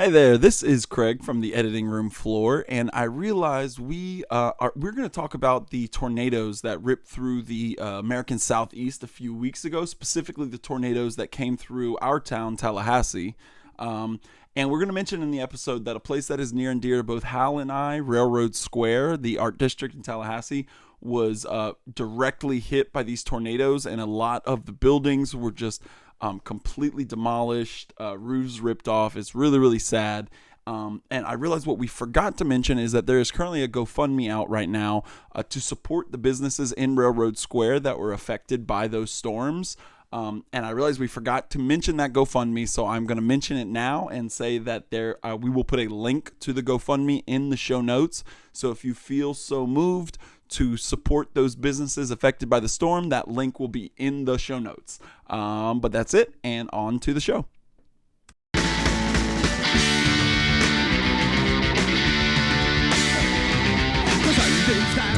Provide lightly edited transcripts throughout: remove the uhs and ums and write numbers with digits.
Hi there, this is Craig from the editing room floor, and I realized we're going to talk about the tornadoes that ripped through the American Southeast a few weeks ago, specifically the tornadoes that came through our town, Tallahassee. And we're going to mention in the episode that a place that is near and dear to both Hal and I, Railroad Square, the art district in Tallahassee, was directly hit by these tornadoes, and a lot of the buildings were just completely demolished, roofs ripped off. It's really, really sad. And I realized what we forgot to mention is that there is currently a GoFundMe out right now to support the businesses in Railroad Square that were affected by those storms. And I realized we forgot to mention that GoFundMe, so I'm going to mention it now and say that we will put a link to the GoFundMe in the show notes. So if you feel so moved to support those businesses affected by the storm, that link will be in the show notes. But that's it, and on to the show.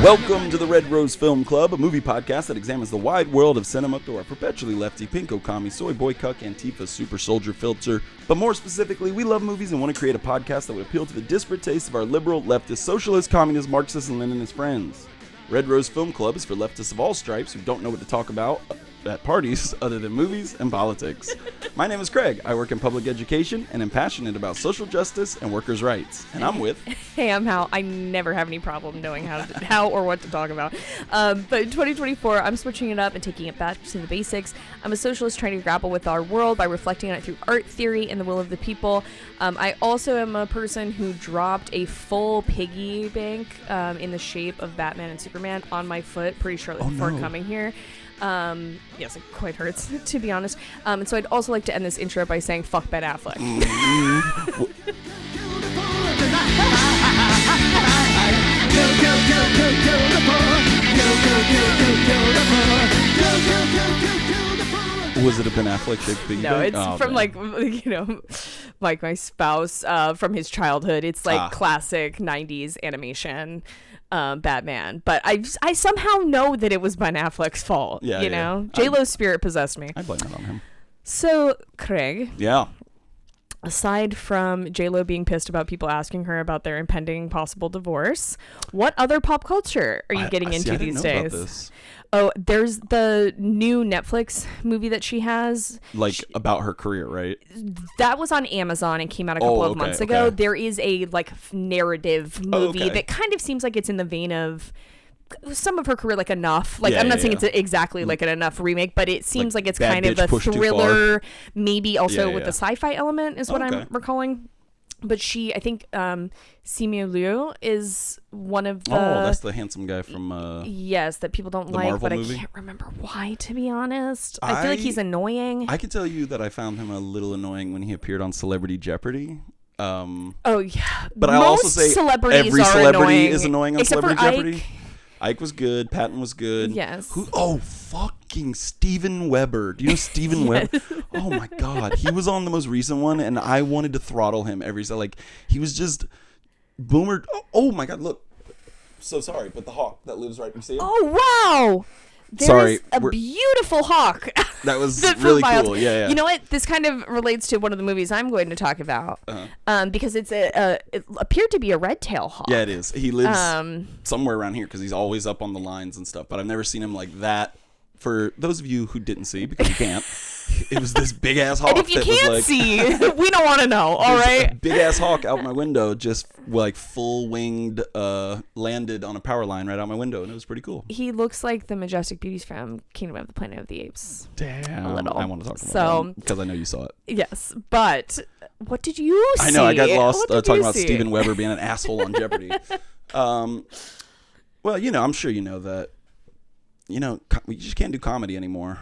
Welcome to the Red Rose Film Club, a movie podcast that examines the wide world of cinema through our perpetually lefty, pinko commie, soy boy cuck, Antifa, super soldier filter. But more specifically, we love movies and want to create a podcast that would appeal to the disparate tastes of our liberal, leftist, socialist, communist, Marxist, and Leninist friends. Red Rose Film Club is for leftists of all stripes who don't know what to talk about at parties other than movies and politics. My name is Craig. I work in public education and am passionate about social justice and workers' rights. And I'm with... Hey, I'm Hal. I never have any problem knowing how or what to talk about. But in 2024, I'm switching it up and taking it back to the basics. I'm a socialist trying to grapple with our world by reflecting on it through art theory and the will of the people. I also am a person who dropped a full piggy bank in the shape of Batman and Superman on my foot pretty shortly before coming here. Yes, it quite hurts, to be honest. And so I'd also like to end this intro by saying fuck Ben Affleck. Was it a Ben Affleck shaped piggy No, bank? it's from like my spouse from his childhood. It's like classic 90s animation. Batman, but I somehow know that it was Ben Affleck's fault. Yeah, you know, J-Lo's spirit possessed me. I blame it on him. So, Craig. Yeah. Aside from J-Lo being pissed about people asking her about their impending possible divorce, what other pop culture are you getting into these days? About this. Oh, there's the new Netflix movie that she has. About her career, right? That was on Amazon and came out a couple of months ago. Okay. There is a narrative movie that kind of seems like it's in the vein of some of her career, Enough. I'm not saying it's exactly like an Enough remake, but it seems like it's kind of a thriller, maybe also with the sci-fi element is what I'm recalling. But I think Simu Liu is one of the... Oh, that's the handsome guy from... yes, that people don't like, Marvel but movie? I can't remember why, to be honest. I feel like he's annoying. I can tell you that I found him a little annoying when he appeared on Celebrity Jeopardy. Oh, yeah. But I'll also say every celebrity is annoying on Except Celebrity for Jeopardy. Ike was good. Patton was good. Yes. Fucking Steven Weber. Do you know Steven Weber? Oh my God. He was on the most recent one and I wanted to throttle him he was just boomer. Oh my God. Look. So sorry, but the hawk that lives right. You see him? Oh, wow. There's a beautiful hawk. That was really cool. Yeah. You know what? This kind of relates to one of the movies I'm going to talk about. Because it appeared to be a red tail hawk. Yeah, it is. He lives somewhere around here because he's always up on the lines and stuff. But I've never seen him like that. For those of you who didn't see, because you can't, it was this big ass hawk. And if you can't see, we don't want to know. All right. Big ass hawk out my window, just full winged, landed on a power line right out my window, and it was pretty cool. He looks like the majestic beauties from Kingdom of the Planet of the Apes. Damn. A little. I want to talk about that because I know you saw it. Yes, but what did you see? I know I got lost talking about Steven Weber being an asshole on Jeopardy. Well, I'm sure you know that. We just can't do comedy anymore.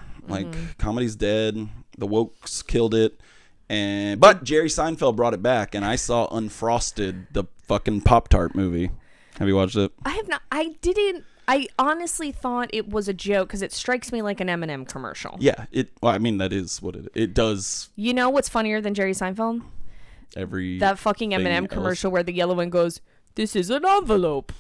Comedy's dead. The wokes killed it. But Jerry Seinfeld brought it back, and I saw Unfrosted, the fucking Pop-Tart movie. Have you watched it? I have not. I didn't. I honestly thought it was a joke because it strikes me like an M&M commercial. Yeah. That is what it does. You know what's funnier than Jerry Seinfeld? That fucking M&M commercial where the yellow one goes, "This is an envelope."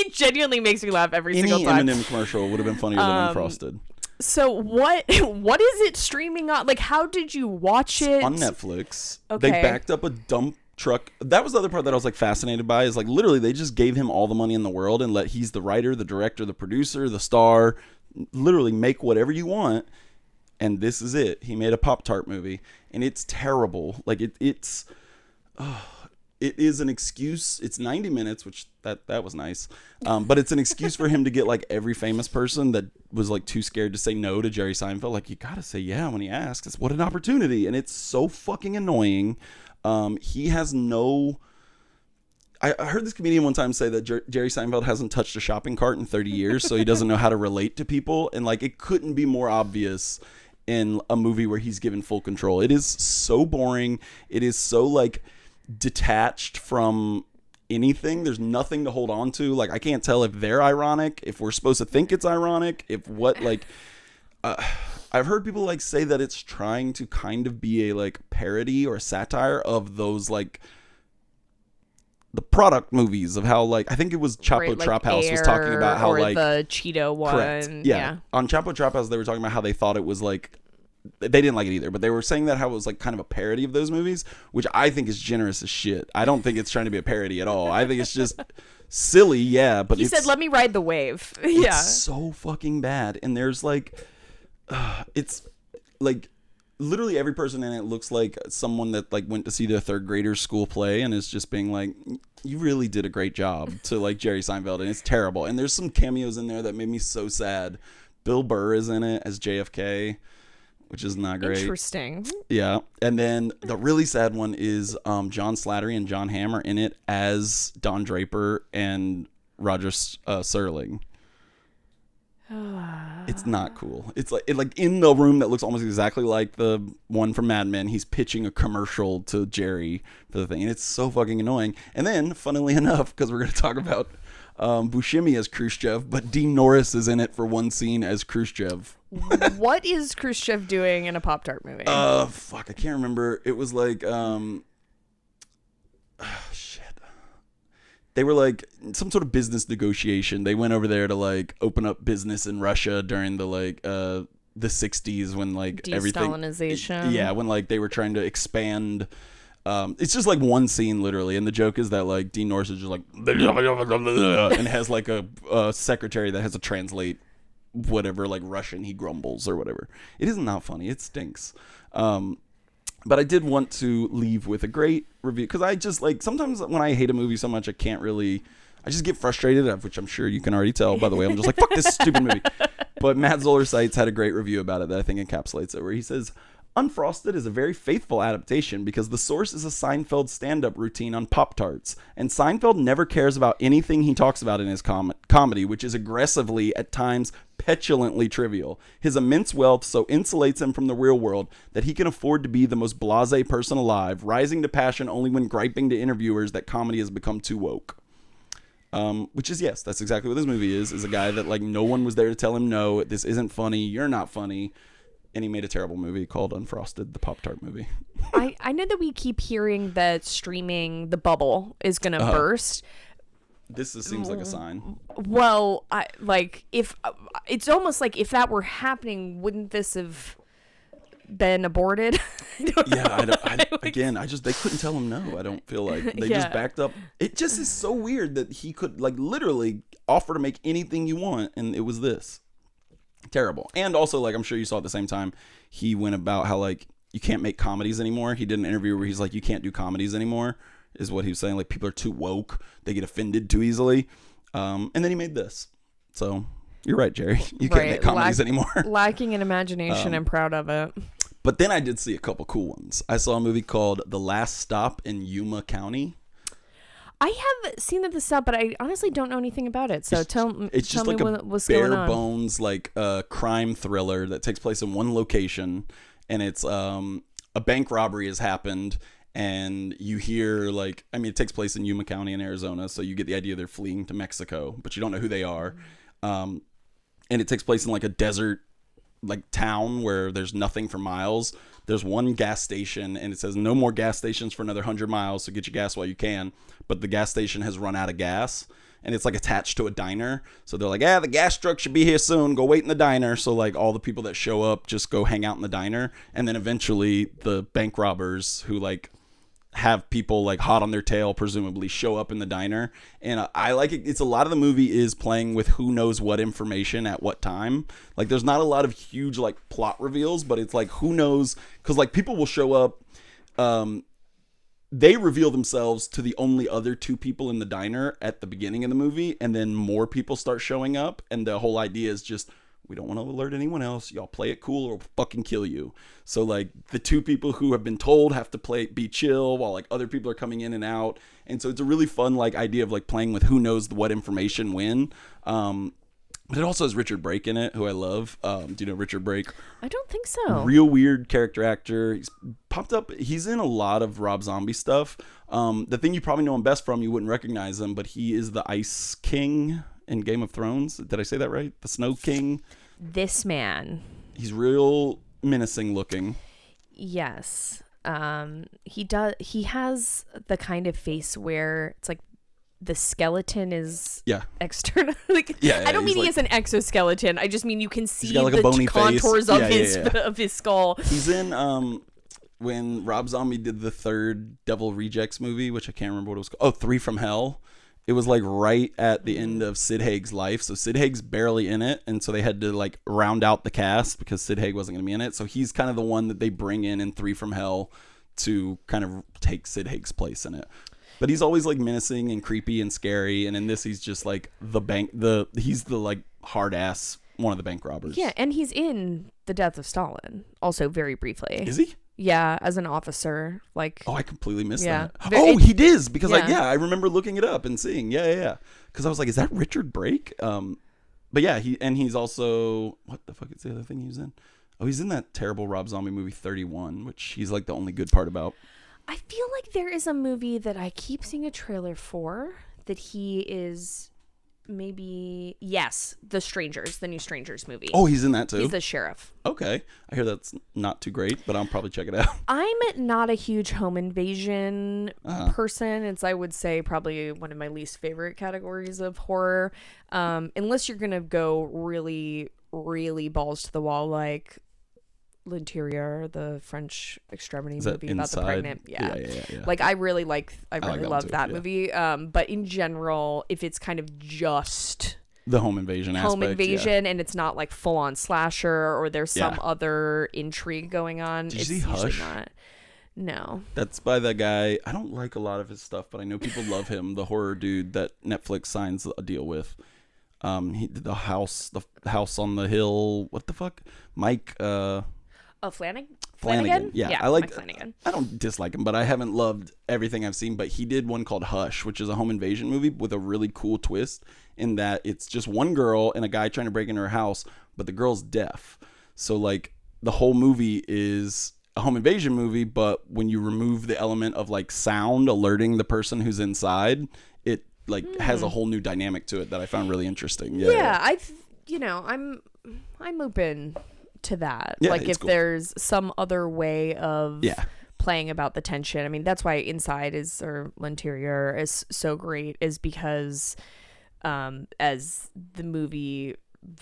It genuinely makes me laugh every single time. Any M&M commercial would have been funnier than Unfrosted. So what is it streaming on? Like, how did you watch it? On Netflix. Okay. They backed up a dump truck. That was the other part that I was like fascinated by, is like literally they just gave him all the money in the world and he's the writer, the director, the producer, the star, literally make whatever you want. And this is it. He made a Pop-Tart movie, and it's terrible. Like it is an excuse. It's 90 minutes, which that was nice. But it's an excuse for him to get like every famous person that was like too scared to say no to Jerry Seinfeld. Like, you got to say yeah when he asks. It's what an opportunity. And it's so fucking annoying. He has no... I heard this comedian one time say that Jerry Seinfeld hasn't touched a shopping cart in 30 years, so he doesn't know how to relate to people. And like, it couldn't be more obvious in a movie where he's given full control. It is so boring. It is so like detached from anything. There's nothing to hold on to. Like, I can't tell if they're ironic, if we're supposed to think it's ironic, if what like... I've heard people like say that it's trying to kind of be a like parody or a satire of those like the product movies of how like, I think it was Chapo Right, like Trap House was Air talking about how or like the Cheeto one. correct. Yeah. On Chapo Trap House they were talking about how they thought it was like, they didn't like it either, but they were saying that how it was like kind of a parody of those movies, which I think is generous as shit. I don't think it's trying to be a parody at all. I think it's just silly, yeah, but He said, "Let me ride the wave." Yeah. It's so fucking bad. And there's like it's like literally every person in it looks like someone that like went to see their third graders school play and is just being like, you really did a great job to like Jerry Seinfeld, and it's terrible. And there's some cameos in there that made me so sad. Bill Burr is in it as JFK, which is not great. Interesting. Yeah. And then the really sad one is John Slattery and John Hamm are in it as Don Draper and Roger Serling. It's not cool. It's like in the room that looks almost exactly like the one from Mad Men, he's pitching a commercial to Jerry for the thing, and it's so fucking annoying. And then, funnily enough, because we're going to talk about Buscemi as Khrushchev, but Dean Norris is in it for one scene as Khrushchev. What is Khrushchev doing in a Pop-Tart movie? Fuck, I can't remember. It was like, shit. They were like some sort of business negotiation. They went over there to like open up business in Russia during the like the 60s when like everything De-Stalinization. Yeah, when like they were trying to expand. It's just like one scene literally, and the joke is that like Dean Norris is just like and has like a secretary that has to translate whatever like Russian he grumbles or whatever. It is not funny. It stinks. But I did want to leave with a great review, because I just like, sometimes when I hate a movie so much, I just get frustrated, which I'm sure you can already tell by the way I'm just like, fuck this stupid movie. But Matt Zoller Seitz had a great review about it that I think encapsulates it, where he says, Unfrosted is a very faithful adaptation because the source is a Seinfeld stand-up routine on Pop-Tarts, and Seinfeld never cares about anything he talks about in his comedy, which is aggressively, at times, petulantly trivial. His immense wealth so insulates him from the real world that he can afford to be the most blasé person alive, rising to passion only when griping to interviewers that comedy has become too woke. Which is, yes, that's exactly what this movie is a guy that, like, no one was there to tell him, no, this isn't funny, you're not funny. And he made a terrible movie called Unfrosted, the Pop-Tart movie. I know that we keep hearing that streaming, the bubble is going to burst. This seems like a sign. Well, if it's almost like if that were happening, wouldn't this have been aborted? They couldn't tell him no. I don't feel like they just backed up. It just is so weird that he could like literally offer to make anything you want, and it was this. Terrible. And also, like, I'm sure you saw at the same time, he went about how like you can't make comedies anymore. He did an interview where he's like, you can't do comedies anymore, is what he was saying. Like, people are too woke, they get offended too easily. And then he made this. So you're right, Jerry, you can't make comedies anymore. Lacking in imagination. I'm proud of it. But then I did see a couple cool ones. I saw a movie called The Last Stop in Yuma County. I have seen this up, but I honestly don't know anything about it. So tell me what's going on. It's just like a bare bones, like crime thriller that takes place in one location, and it's a bank robbery has happened, and you hear like, I mean, it takes place in Yuma County in Arizona, so you get the idea they're fleeing to Mexico, but you don't know who they are, and it takes place in like a desert like town where there's nothing for miles. There's one gas station, and it says no more gas stations for another 100 miles, so get your gas while you can. But the gas station has run out of gas, and it's like attached to a diner. So they're like, the gas truck should be here soon. Go wait in the diner. So like all the people that show up just go hang out in the diner, and then eventually the bank robbers who like have people like hot on their tail presumably show up in the diner. And I like it. It's a lot of the movie is playing with who knows what information at what time. Like there's not a lot of huge like plot reveals, but it's like who knows, because like people will show up, they reveal themselves to the only other two people in the diner at the beginning of the movie, and then more people start showing up, and the whole idea is just, we don't want to alert anyone else. Y'all play it cool or we'll fucking kill you. So like the two people who have been told have to be chill while like other people are coming in and out. And so it's a really fun like idea of like playing with who knows what information when. But it also has Richard Brake in it, who I love. Do you know Richard Brake? I don't think so. Real weird character actor. He's popped up. He's in a lot of Rob Zombie stuff. The thing you probably know him best from, you wouldn't recognize him, but he is the Ice King in Game of Thrones. Did I say that right? The Snow King. This man. He's real menacing looking. Yes. He has the kind of face where it's like the skeleton is external. I don't mean he has an exoskeleton. I just mean you can see like the contours of of his skull. He's in when Rob Zombie did the third Devil Rejects movie, which I can't remember what it was called. Oh, 3 from Hell. It was like right at the end of Sid Haig's life. So Sid Haig's barely in it. And so they had to like round out the cast because Sid Haig wasn't going to be in it. So he's kind of the one that they bring in 3 from Hell to kind of take Sid Haig's place in it. But he's always like menacing and creepy and scary. And in this, he's just like he's the like hard ass, one of the bank robbers. Yeah. And he's in The Death of Stalin also very briefly. Is he? Yeah, as an officer, like. Oh, I completely missed that. He did, because I remember looking it up and seeing, because I was like, is that Richard Brake? But yeah, he's also, what the fuck is the other thing he was in? Oh, he's in that terrible Rob Zombie movie 31, which he's like the only good part about. I feel like there is a movie that I keep seeing a trailer for that he is. Maybe The Strangers, the new Strangers movie. Oh, he's in that too. He's the sheriff. Okay, I hear that's not too great, but I'll probably check it out. I'm not a huge home invasion person. It's, I would say, probably one of my least favorite categories of horror. Unless you're gonna go really, really balls to the wall, like L'Interieur, the French extremity movie about the pregnant. Yeah. Like I really love that movie. But in general, if it's kind of just the home invasion and it's not like full on slasher or there's some other intrigue going on, Did it's you see usually Hush? not. No. That's by that guy. I don't like a lot of his stuff, but I know people love him. The horror dude that Netflix signs a deal with. He did the house on the hill. What the fuck, Mike? Flanagan? Yeah, I like Flanagan. I don't dislike him, but I haven't loved everything I've seen. But he did one called Hush, which is a home invasion movie with a really cool twist in that it's just one girl and a guy trying to break into her house, but the girl's deaf. So like the whole movie is a home invasion movie, but when you remove the element of like sound alerting the person who's inside, it like has a whole new dynamic to it that I found really interesting. I'm open to that. Like if cool. There's some other way of playing about the tension. I mean, that's why L'Interieur is so great, is because as the movie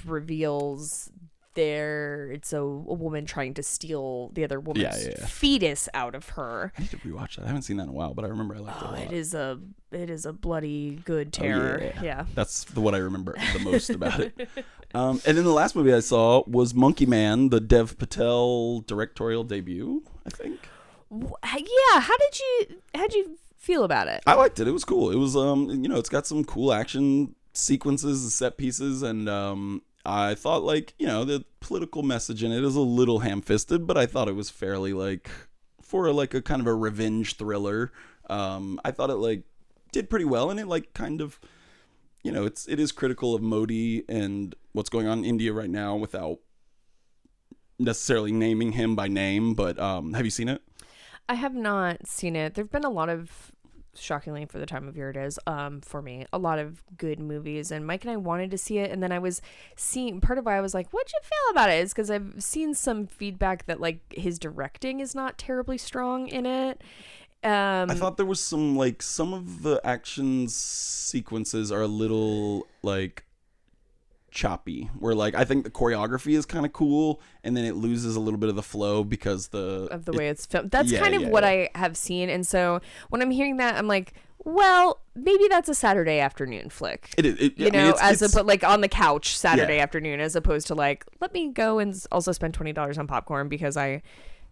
reveals, it's a woman trying to steal the other woman's fetus out of her. I need to rewatch that. I haven't seen that in a while, but I remember I liked it a lot. It is a bloody good terror. Yeah. That's what I remember the most about it. And then the last movie I saw was Monkey Man, the Dev Patel directorial debut, I think. Yeah. How did you feel about it? I liked it. It was cool. It was it's got some cool action sequences and set pieces, and I thought the political message in it is a little ham-fisted, but I thought it was fairly for a kind of a revenge thriller. I thought it did pretty well, and it kind of, it is critical of Modi and what's going on in India right now without necessarily naming him by name. But have you seen it? I have not seen it. There've been a lot of, shockingly for the time of year it is, for me, a lot of good movies, and Mike and I wanted to see it, and then I was seeing, part of why I was like, what'd you feel about it, is because I've seen some feedback that his directing is not terribly strong in it, I thought there was some of the action sequences are a little like choppy, where like I think the choreography is kind of cool, and then it loses a little bit of the flow because of the way it's filmed. That's kind of what I have seen, and so when I'm hearing that, I'm like, well, maybe that's a Saturday afternoon flick. It is, you know, but like on the couch Saturday afternoon, as opposed to like, let me go and also spend $20 on popcorn because I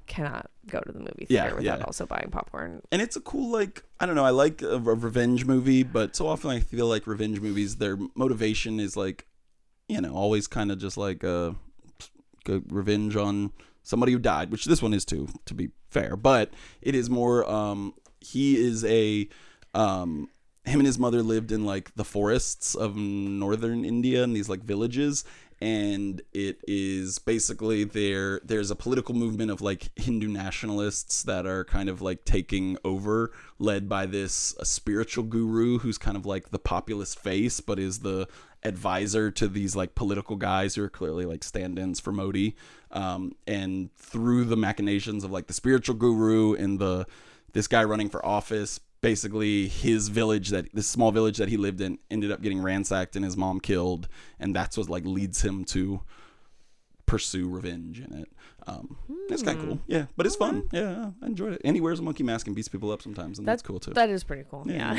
cannot go to the movie theater without also buying popcorn. And it's a cool, like, I don't know, I like a revenge movie, but so often I feel like revenge movies, their motivation is like, you know, always kind of just like revenge on somebody who died, which this one is too, to be fair, but it is more he is him and his mother lived in like the forests of northern India in these like villages, and it is basically there's a political movement of like Hindu nationalists that are kind of like taking over, led by this spiritual guru who's kind of like the populist face, but is the advisor to these like political guys who are clearly like stand-ins for Modi, and through the machinations of like the spiritual guru and this guy running for office, basically his village, this small village that he lived in, ended up getting ransacked and his mom killed, and that's what like leads him to pursue revenge in it. It's kind of cool, yeah, but it's fun. Yeah, I enjoyed it. And he wears a monkey mask and beats people up sometimes, and that's cool too. That is pretty cool. Yeah.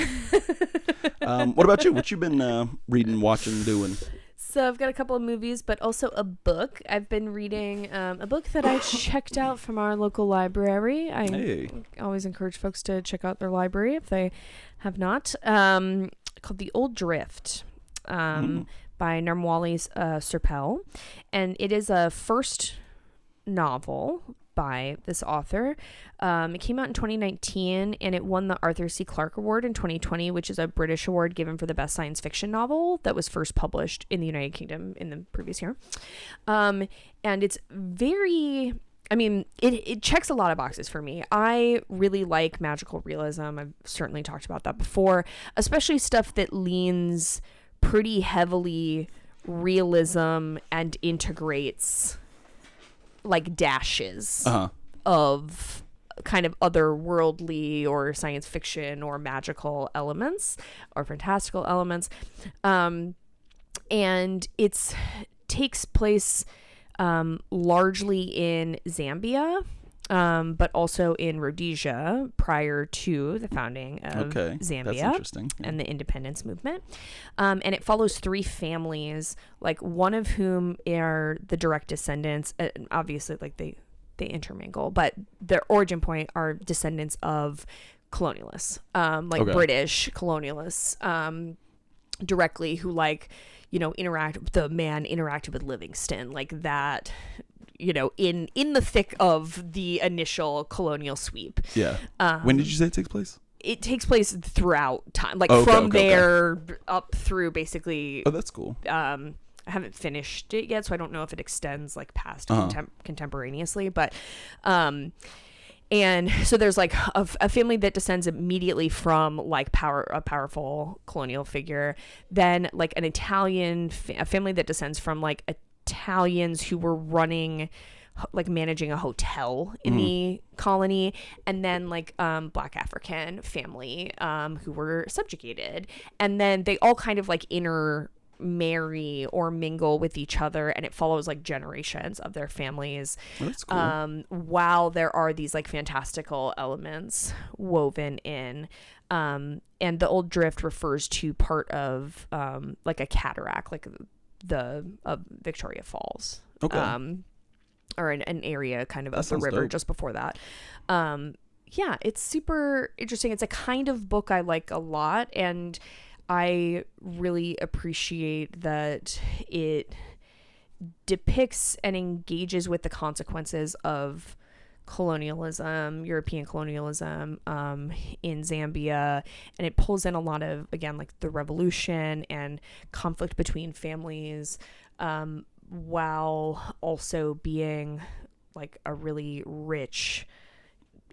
What about you? What you been reading, watching, doing? So I've got a couple of movies, but also a book. I've been reading a book that I checked out from our local library. I always encourage folks to check out their library if they have not. Called The Old Drift by Narmwali Serpell. And it is a first novel by this author. It came out in 2019 and it won the Arthur C. Clarke Award in 2020, which is a British award given for the best science fiction novel that was first published in the United Kingdom in the previous year. And it's very, I mean, it checks a lot of boxes for me. I really like magical realism. I've certainly talked about that before, especially stuff that leans pretty heavily realism and integrates like dashes of kind of otherworldly or science fiction or magical elements or fantastical elements, and it takes place largely in Zambia, but also in Rhodesia prior to the founding of Zambia and the independence movement. And it follows three families, like one of whom are the direct descendants, obviously like they intermingle, but their origin point are descendants of colonialists, British colonialists, directly, who like, you know, interacted with Livingston, like that, you know, in the thick of the initial colonial sweep. Yeah. When did you say it takes place? It takes place throughout time, like from there up through basically. Oh, that's cool. I haven't finished it yet, so I don't know if it extends like past contemporaneously, but and so there's like a family that descends immediately from like a powerful colonial figure, then like an Italian a family that descends from like Italians who were managing a hotel in the colony, and then like Black African family who were subjugated, and then they all kind of like marry or mingle with each other, and it follows like generations of their families. That's cool. While there are these like fantastical elements woven in, and the Old Drift refers to part of like a cataract, like the Victoria Falls, or an area kind of up the river just before that. Yeah, it's super interesting. It's a kind of book I like a lot, and I really appreciate that it depicts and engages with the consequences of colonialism, European colonialism, in Zambia, and it pulls in a lot of, again, like the revolution and conflict between families, while also being like a really rich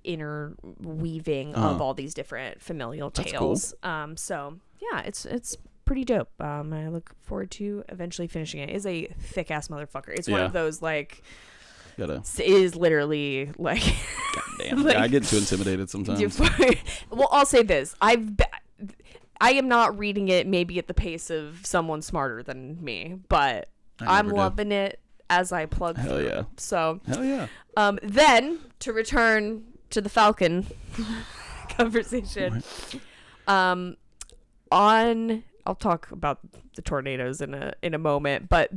interweaving of all these different familial tales. Cool. So yeah, it's pretty dope. I look forward to eventually finishing it. It is a thick ass motherfucker. It's one of those like, it is literally like Damn, Like, yeah, I get too intimidated sometimes. Well, I'll say this: I am not reading it maybe at the pace of someone smarter than me, but I'm loving it as I plug Hell through. yeah. So Hell yeah. then to return to the Falcon conversation, I'll talk about the tornadoes in a moment, but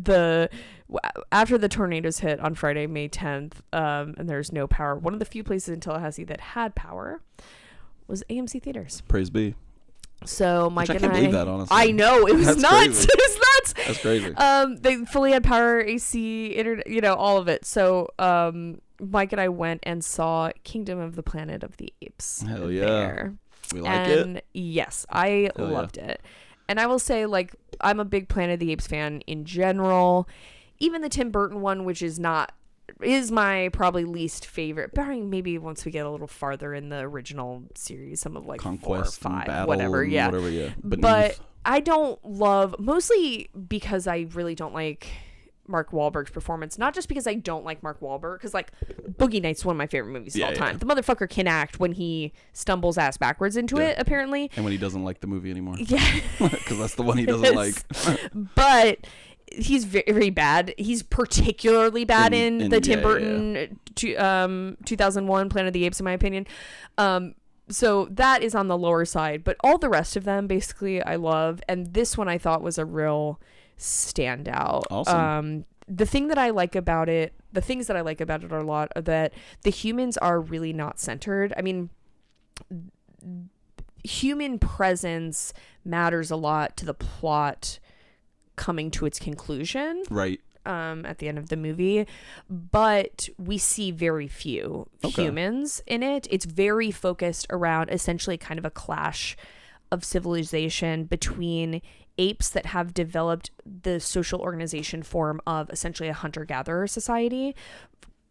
after the tornadoes hit on Friday, May 10th, and there's no power, one of the few places in Tallahassee that had power was AMC Theaters. Praise be. So Mike and I, believe that, honestly. I know, it was That's nuts. crazy. It was nuts. That's crazy. They fully had power, AC, internet, all of it. So Mike and I went and saw Kingdom of the Planet of the Apes. Hell yeah. There. We like it. Yes, I loved it. And I will say, like, I'm a big Planet of the Apes fan in general. Even the Tim Burton one, which is my probably least favorite, barring maybe once we get a little farther in the original series, some of like Conquest 4 or 5, Battle whatever, yeah. But I don't love, mostly because I really don't like Mark Wahlberg's performance. Not just because I don't like Mark Wahlberg, because like Boogie Nights is one of my favorite movies of all time. The motherfucker can act when he stumbles ass backwards into it, apparently. And when he doesn't like the movie anymore. Yeah. Because that's the one he doesn't like. But he's very bad. He's particularly bad in the Tim Burton 2001 Planet of the Apes, in my opinion. So that is on the lower side, but all the rest of them basically I love, and this one I thought was a real standout. Awesome. The things that I like about it are a lot of that the humans are really not centered. I mean, human presence matters a lot to the plot coming to its conclusion. Right. At the end of the movie, but we see very few humans in it. It's very focused around essentially kind of a clash of civilization between apes that have developed the social organization form of essentially a hunter-gatherer society,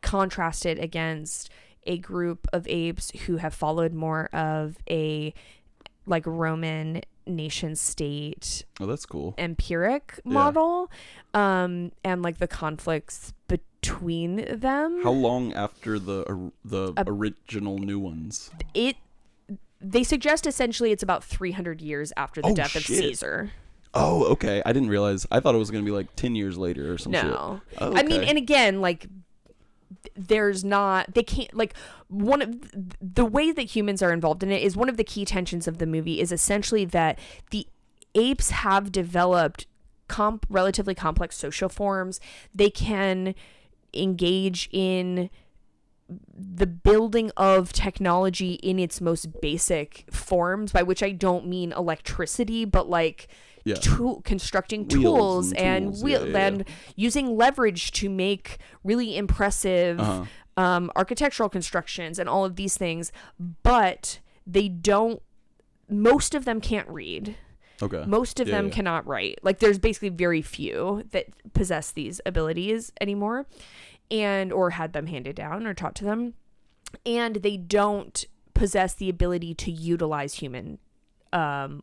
contrasted against a group of apes who have followed more of a like Roman nation state. Oh, that's cool. Empiric model, and like the conflicts between them. How long after the original new ones? They suggest essentially it's about 300 years after the death of Caesar. Oh, okay. I didn't realize. I thought it was going to be like 10 years later or some shit. No. Oh, okay. I mean, and again, like, they can't, like, one of the way that humans are involved in it is one of the key tensions of the movie is essentially that the apes have developed relatively complex social forms. They can engage in the building of technology in its most basic forms, by which I don't mean electricity, but like constructing tools and using leverage to make really impressive architectural constructions and all of these things. But most of them can't read. Okay. Most of them cannot write. Like, there's basically very few that possess these abilities anymore, or had them handed down or taught to them. And they don't possess the ability to utilize human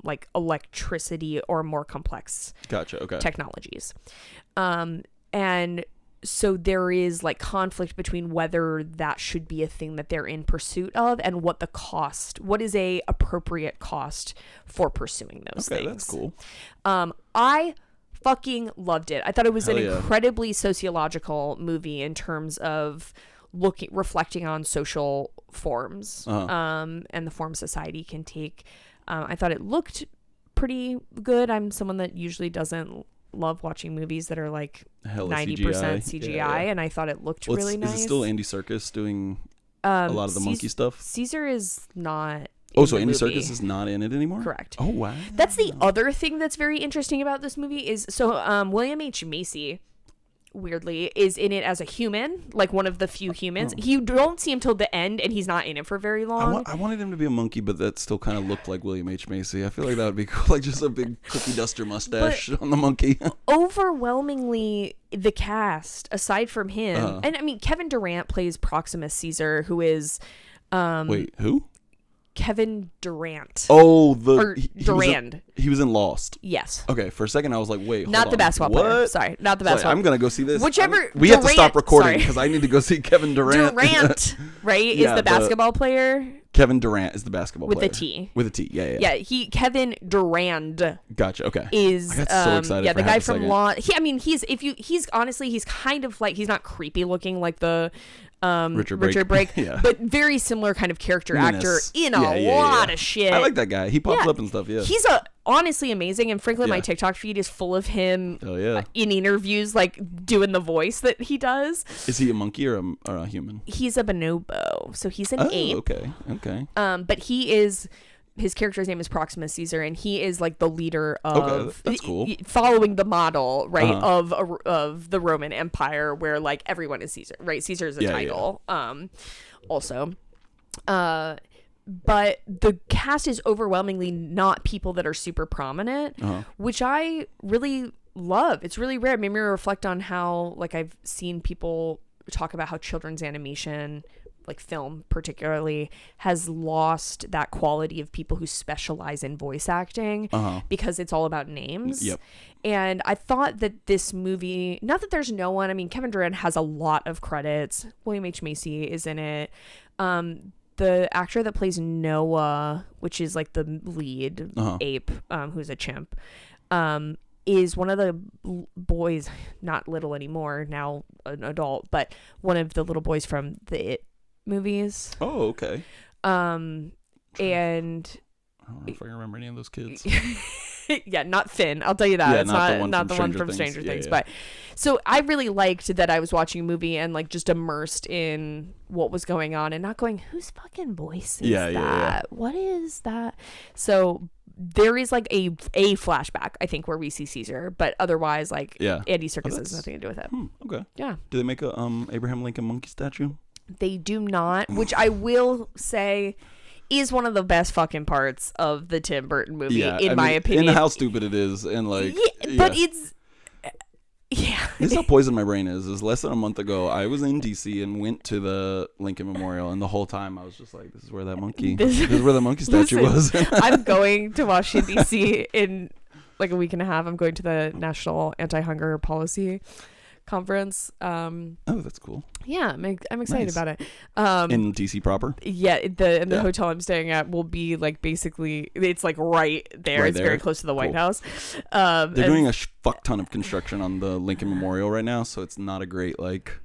like electricity or more complex technologies. And so there is like conflict between whether that should be a thing that they're in pursuit of and what is a appropriate cost for pursuing those things. That's cool. I fucking loved it. I thought it was an incredibly sociological movie in terms of reflecting on social forms, and the form society can take. I thought it looked pretty good. I'm someone that usually doesn't love watching movies that are like 90% CGI, and I thought it looked really nice. Is it still Andy Serkis doing a lot of the monkey stuff? Caesar is not. So Andy Serkis is not in it anymore? Correct. Oh, wow. That's the other thing that's very interesting about this movie is, William H. Macy, weirdly, is in it as a human, like one of the few humans. You don't see him till the end, and he's not in it for very long. I wanted him to be a monkey, but that still kind of looked like William H. Macy. I feel like that would be cool, like just a big cookie duster mustache on the monkey. Overwhelmingly, the cast, aside from him, and I mean, Kevin Durant plays Proximus Caesar, who is... Wait, who? Kevin Durant. Oh, Or Durand. He was in Lost. Yes. Okay, for a second I was like, wait, Not the basketball player. Sorry, not the basketball. I'm gonna go see this. Whichever. We have to stop recording Sorry. because I need to go see Kevin Durant. Durant, right? Is Yeah, the basketball player Kevin Durant is the basketball with player. a T. With a T, yeah. Yeah, Kevin Durand Gotcha. Okay. is I got so excited. yeah, for the guy half a from second. Law. He's honestly he's kind of like, he's not creepy looking like the Richard Brake, Yeah. but very similar kind of character actor Menace. in a lot of shit. I like that guy. He pops Yeah. up and stuff. Yeah. He's honestly amazing, and frankly, my Yeah. TikTok feed is full of him Oh yeah. in interviews, like doing the voice that he does. Is he a monkey or a human? He's a bonobo, so he's an ape. Okay. But his character's name is Proximus Caesar, and he is like the leader of Okay, that's cool. following the model, right, of the Roman Empire, where like everyone is Caesar, right? Caesar is a title. Also, but the cast is overwhelmingly not people that are super prominent, which I really love. It's really rare. It made me reflect on how, like, I've seen people talk about how children's animation, like film particularly, has lost that quality of people who specialize in voice acting because it's all about names. Yep. And I thought that this movie, not that there's no one, I mean, Kevin Durant has a lot of credits. William H. Macy is in it. The actor that plays Noah, which is like the lead ape, who's a chimp, is one of the boys, not little anymore, now an adult, but one of the little boys from the It movies. Oh, okay. And I don't know if I can remember any of those kids. yeah, not Finn. I'll tell you that. Yeah, it's not the one from Stranger Things. Yeah. But so I really liked that I was watching a movie and like just immersed in what was going on and not going, whose fucking voice is that? Yeah. What is that? So there is like a flashback, I think, where we see Caesar, but otherwise, like, Andy Serkis has nothing to do with it. Okay. Yeah. Do they make a Abraham Lincoln monkey statue? They do not, which I will say is one of the best fucking parts of the Tim Burton movie, in my opinion. And how stupid it is, and like, but it's This is how poisoned my brain is less than a month ago I was in DC and went to the Lincoln Memorial, and the whole time I was just like, this is where that monkey this is where the monkey statue was. I'm going to Washington DC in like a week and a half. I'm going to the National Anti-Hunger Policy Conference. Oh, that's cool. Yeah, I'm excited about it. In DC proper? Yeah, the hotel I'm staying at will be like basically, it's like right there. It's very close to the White House. They're doing a fuck ton of construction on the Lincoln Memorial right now, so it's not a great, like,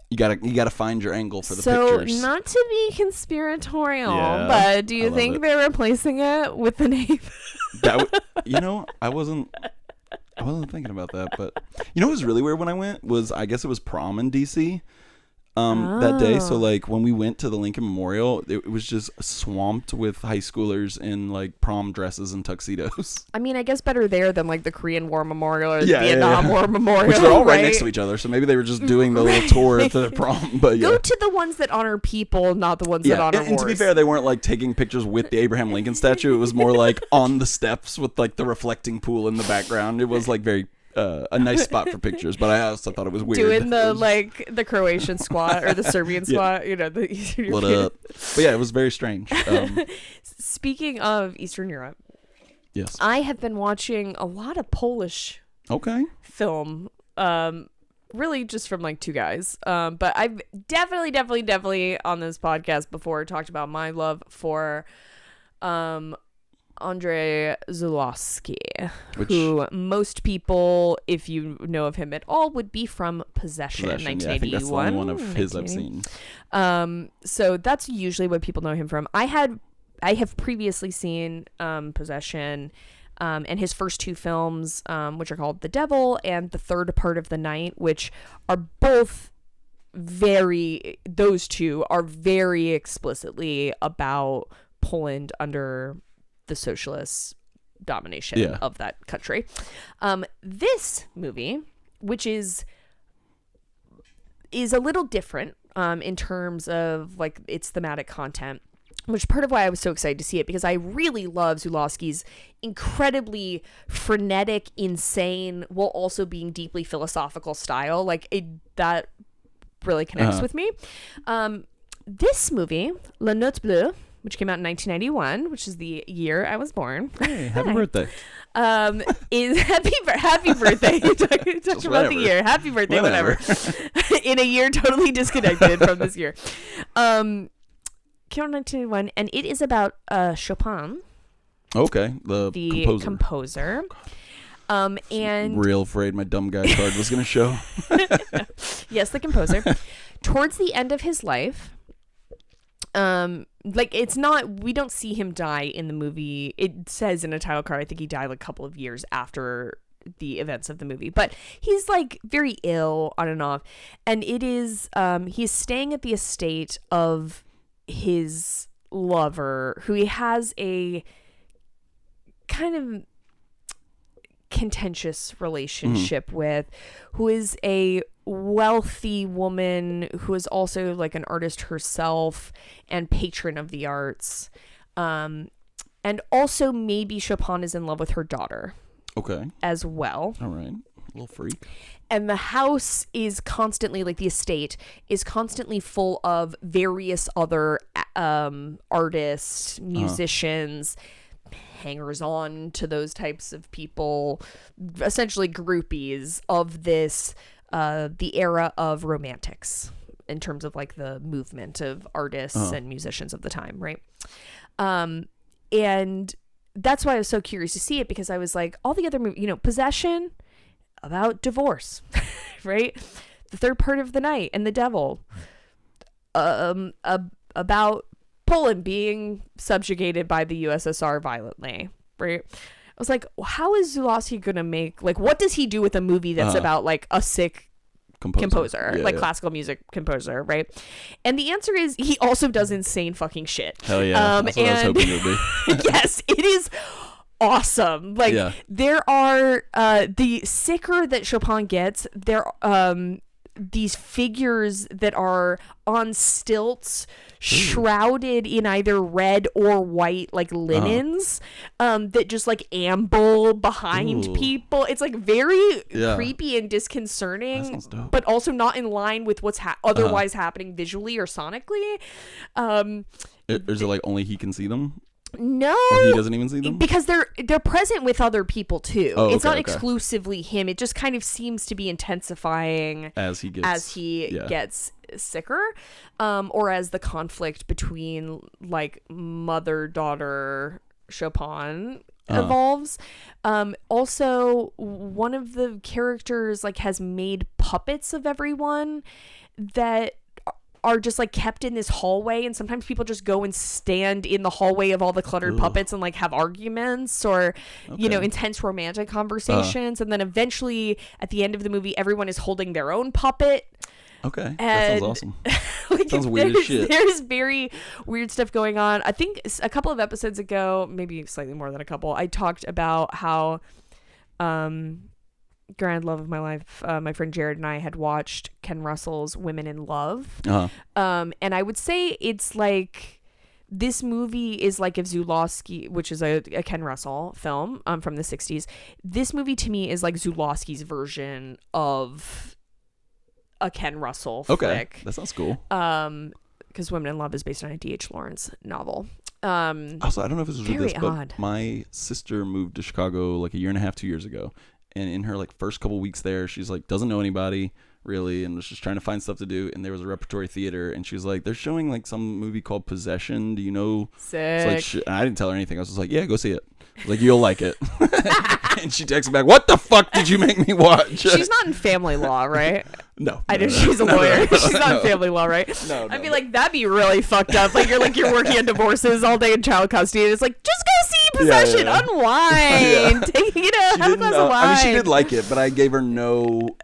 you gotta find your angle for the pictures. So, not to be conspiratorial, but do you think they're replacing it with the name? I wasn't thinking about that, but you know what was really weird when I went was, I guess it was prom in DC that day. So like when we went to the Lincoln Memorial, it was just swamped with high schoolers in like prom dresses and tuxedos. I mean, I guess better there than like the Korean War Memorial or the Vietnam War Memorial, which they're all right next to each other. So maybe they were just doing the little tour to the prom. But go to the ones that honor people, not the ones that honor wars. And to be fair, they weren't like taking pictures with the Abraham Lincoln statue. It was more like on the steps with like the reflecting pool in the background. It was like very a nice spot for pictures, but I also thought it was weird doing the Croatian squat or the Serbian squat, the Eastern European. What up? But yeah, it was very strange. Speaking of Eastern Europe, yes, I have been watching a lot of Polish film, really just from like two guys, but I've definitely on this podcast before talked about my love for Andrzej Zulawski, who most people, if you know of him at all, would be from Possession 1981. Yeah, I think that's the only one of his I've seen. So that's usually what people know him from. I have previously seen Possession and his first two films, which are called The Devil and The Third Part of the Night, which are both those two are very explicitly about Poland under the socialist domination of that country. This movie, which is a little different in terms of like its thematic content, which is part of why I was so excited to see it, because I really love Zulawski's incredibly frenetic, insane, while also being deeply philosophical style. Like that really connects with me. This movie, La Note Bleue, which came out in 1991, which is the year I was born. Hey, happy birthday. Is happy birthday. Talk about the year. Happy birthday, whatever. In a year totally disconnected from this year. Came out in 1991, and it is about Chopin. Okay, the composer. And real afraid my dumb guy card was going to show. Yes, the composer. Towards the end of his life, like it's not, we don't see him die in the movie. It says in a title card, I think he died like a couple of years after the events of the movie, but he's like very ill on and off, and it is he's staying at the estate of his lover, who he has a kind of contentious relationship with, who is a wealthy woman who is also like an artist herself and patron of the arts, and also maybe Chopin is in love with her daughter as well. All right, a little freak. And the house is constantly, like the estate is constantly full of various other artists, musicians, hangers on to those types of people, essentially groupies of this the era of romantics in terms of like the movement of artists and musicians of the time, right? And that's why I was so curious to see it, because I was like, all the other movies, Possession, about divorce, right? The Third Part of the Night and the Devil, about Poland being subjugated by the USSR violently, right? I was like, how is Zulawski gonna make, like, what does he do with a movie that's about like a sick composer, classical music composer, right? And the answer is he also does insane fucking shit. Hell yeah. That's what I was hoping it would be. Yes, it is awesome. Like there are the sicker that Chopin gets, there these figures that are on stilts, shrouded in either red or white like linens, that just like amble behind people. It's like very creepy and disconcerting, but also not in line with what's otherwise happening visually or sonically. Is it like only he can see them? No, or he doesn't even see them, because they're present with other people too. It's not exclusively him. It just kind of seems to be intensifying as he gets sicker, or as the conflict between like mother-daughter Chopin evolves. Also, one of the characters like has made puppets of everyone that are just like kept in this hallway, and sometimes people just go and stand in the hallway of all the cluttered puppets and like have arguments or intense romantic conversations, and then eventually at the end of the movie everyone is holding their own puppet. That sounds awesome. Like, sounds weird as shit. There's very weird stuff going on. I think a couple of episodes ago, maybe slightly more than a couple, I talked about how grand love of my life, my friend Jared and I had watched Ken Russell's Women in Love, and I would say it's like this movie is like if Zulawski, which is a Ken Russell film from the 60s, this movie to me is like Zulawski's version of a Ken Russell flick. That sounds cool. Because Women in Love is based on a D.H. Lawrence novel. Also, I don't know if this was this, but odd. My sister moved to Chicago like a year and a half, 2 years ago. And in her like first couple weeks there, she's like doesn't know anybody really, and was just trying to find stuff to do. And there was a repertory theater, and she was like, "They're showing like some movie called Possession. Do you know?" Sick. Like, and I didn't tell her anything. I was just like, "Yeah, go see it." I was like, "You'll like it." And she texted back, "What the fuck did you make me watch?" She's not in family law, right? No. I know she's a lawyer. She's not in family law, right? No. I'd be like, that'd be really fucked up. Like you're working on divorces all day in child custody, and it's like, just go see Possession, unwind, have a glass of wine. I mean, she did like it, but I gave her no.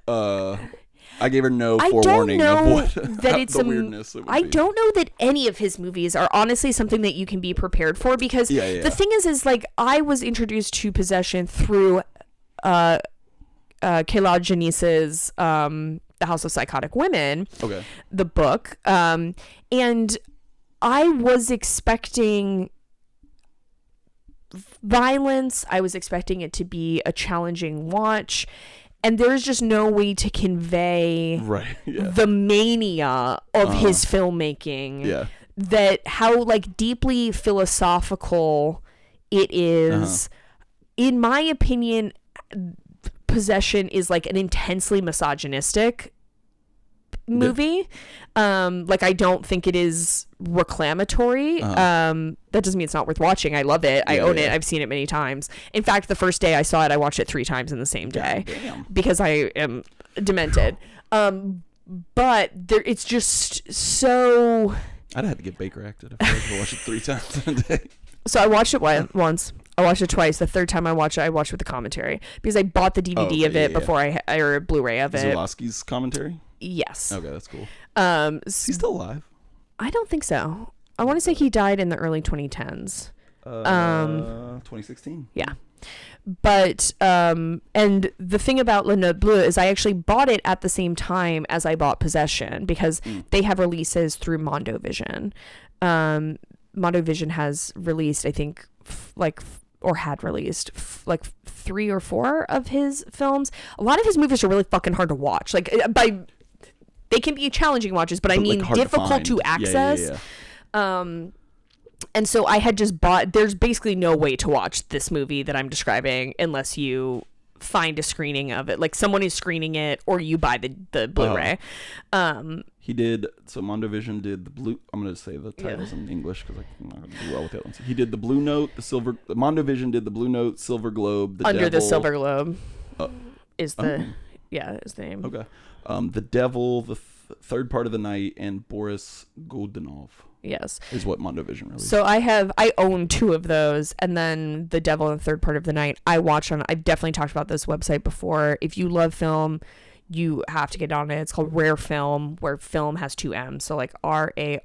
I gave her no forewarning of what the weirdness it would I be. don't know that any of his movies are honestly something that you can be prepared for, because the thing is like I was introduced to Possession through Kayla Janice's The House of Psychotic Women, the book, and I was expecting violence. I was expecting it to be a challenging watch. And there's just no way to convey the mania of his filmmaking that how like deeply philosophical it is. In my opinion, Possession is like an intensely misogynistic movie. Like I don't think it is reclamatory. That doesn't mean it's not worth watching. I love it. I own it. I've seen it many times. In fact, the first day I saw it, I watched it 3 times in the same day because I am demented. But it's just so. I'd have to get Baker acted if I had to watch it 3 times in a day. So I watched it once. I watched it twice. The third time I watched with the commentary because I bought the DVD of it before or Blu-ray of it. Zulawski's commentary? Yes. Okay, that's cool. Is he still alive? I don't think so. I want to say he died in the early 2010s. 2016. Yeah. But and the thing about Le Note Bleu is I actually bought it at the same time as I bought Possession because they have releases through Mondo Vision. Mondo Vision has released, I think, had released 3 or 4 of his films. A lot of his movies are really fucking hard to watch. Like they can be challenging watches, but I mean difficult to access. And so I had just bought. There's basically no way to watch this movie that I'm describing unless you find a screening of it, like someone is screening it, or you buy the Blu-ray. He did. So Mondovision did the blue. I'm going to say the titles in English because I'm not going to do well with the other ones. He did the Blue Note, the Silver. Mondovision did the Blue Note, Silver Globe, the Under Devil, the Silver Globe is the is the name. Okay. The Devil, the Third Part of the Night, and Boris Godunov. Yes. Is what Mondovision released. So I own 2 of those, and then The Devil and the Third Part of the Night I watch on. I've definitely talked about this website before. If you love film, you have to get on it. It's called Rare Film, where film has 2 M's. So like RAREFILMM.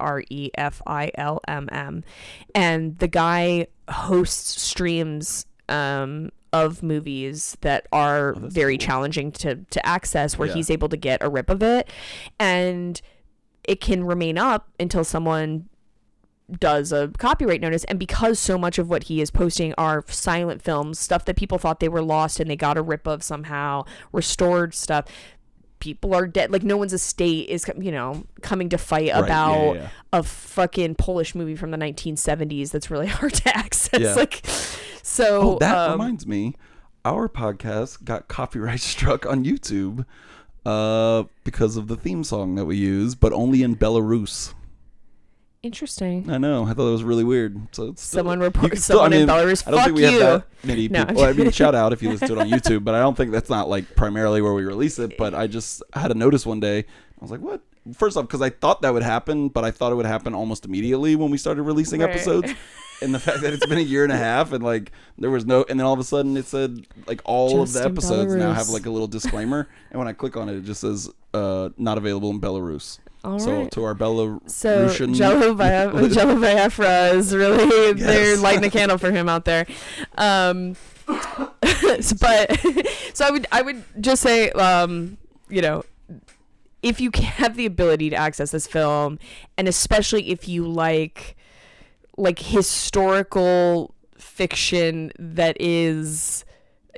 And the guy hosts streams of movies that are very challenging to access, where he's able to get a rip of it. And it can remain up until someone does a copyright notice. And because so much of what he is posting are silent films, stuff that people thought they were lost and they got a rip of somehow, restored stuff, people are dead. Like no one's estate is, coming to fight about a fucking Polish movie from the 1970s that's really hard to access. That reminds me, our podcast got copyright struck on YouTube because of the theme song that we use, but only in Belarus. Interesting. I know. I thought it was really weird. So it's someone reports someone in Belarus. I don't think we have that many people. No. Well, I mean, shout out if you listen to it on YouTube, but I don't think that's not like primarily where we release it. But I just had a notice one day. I was like, what? First off, because I thought that would happen, but I thought it would happen almost immediately when we started releasing episodes. And the fact that it's been a year and a half and like there was no, and then all of a sudden it said like all just of the episodes now have Belarus. like a little disclaimer. And when I click on it, it just says not available in Belarus. All so right. to our Belarusian. So Jello Biafra is really, they're lighting a candle for him out there. But so I would just say, if you have the ability to access this film, and especially if you like historical fiction that is,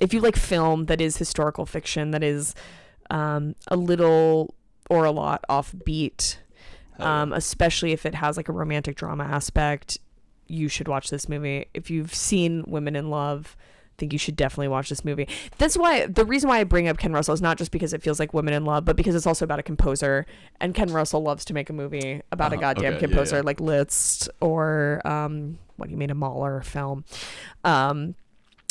if you like film that is historical fiction that is a little or a lot offbeat, especially if it has like a romantic drama aspect, you should watch this movie. If you've seen Women in Love, I think you should definitely watch this movie. That's why the reason why I bring up Ken Russell is not just because it feels like Women in Love, but because it's also about a composer, and Ken Russell loves to make a movie about a goddamn composer like Liszt or when he made a Mahler film.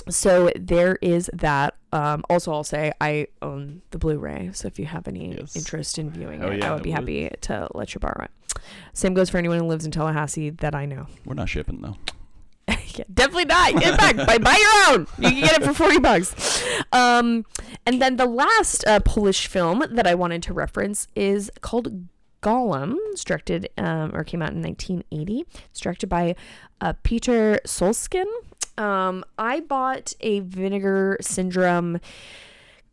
So there is that. Also, I'll say I own the Blu-ray, so if you have any interest in viewing it, I would be happy to let you borrow it. Same goes for anyone who lives in Tallahassee that I know. We're not shipping though. Yeah, definitely not. Get it back. Buy your own. You can get it for $40. And then the last Polish film that I wanted to reference is called Golem. It's directed or came out in 1980. It's directed by Peter Solskin. I bought a Vinegar Syndrome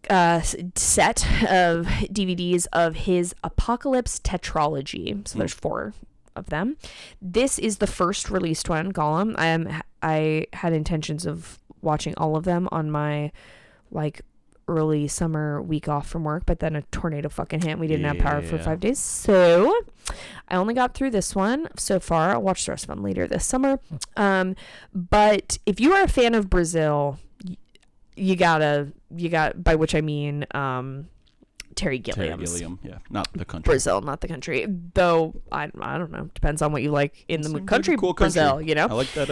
set of DVDs of his Apocalypse Tetralogy. So there's 4 of them. This is the first released one, Golem. I had intentions of watching all of them on my early summer week off from work, but then a tornado fucking hit and we didn't have power for 5 days. So I only got through this one so far. I'll watch the rest of them later this summer. But if you are a fan of Brazil, you got, by which I mean Terry Gilliam, yeah, not the country. Brazil, not the country. Though I don't know. Depends on what you like in the country. Like cool Brazil, country. you know. I like that.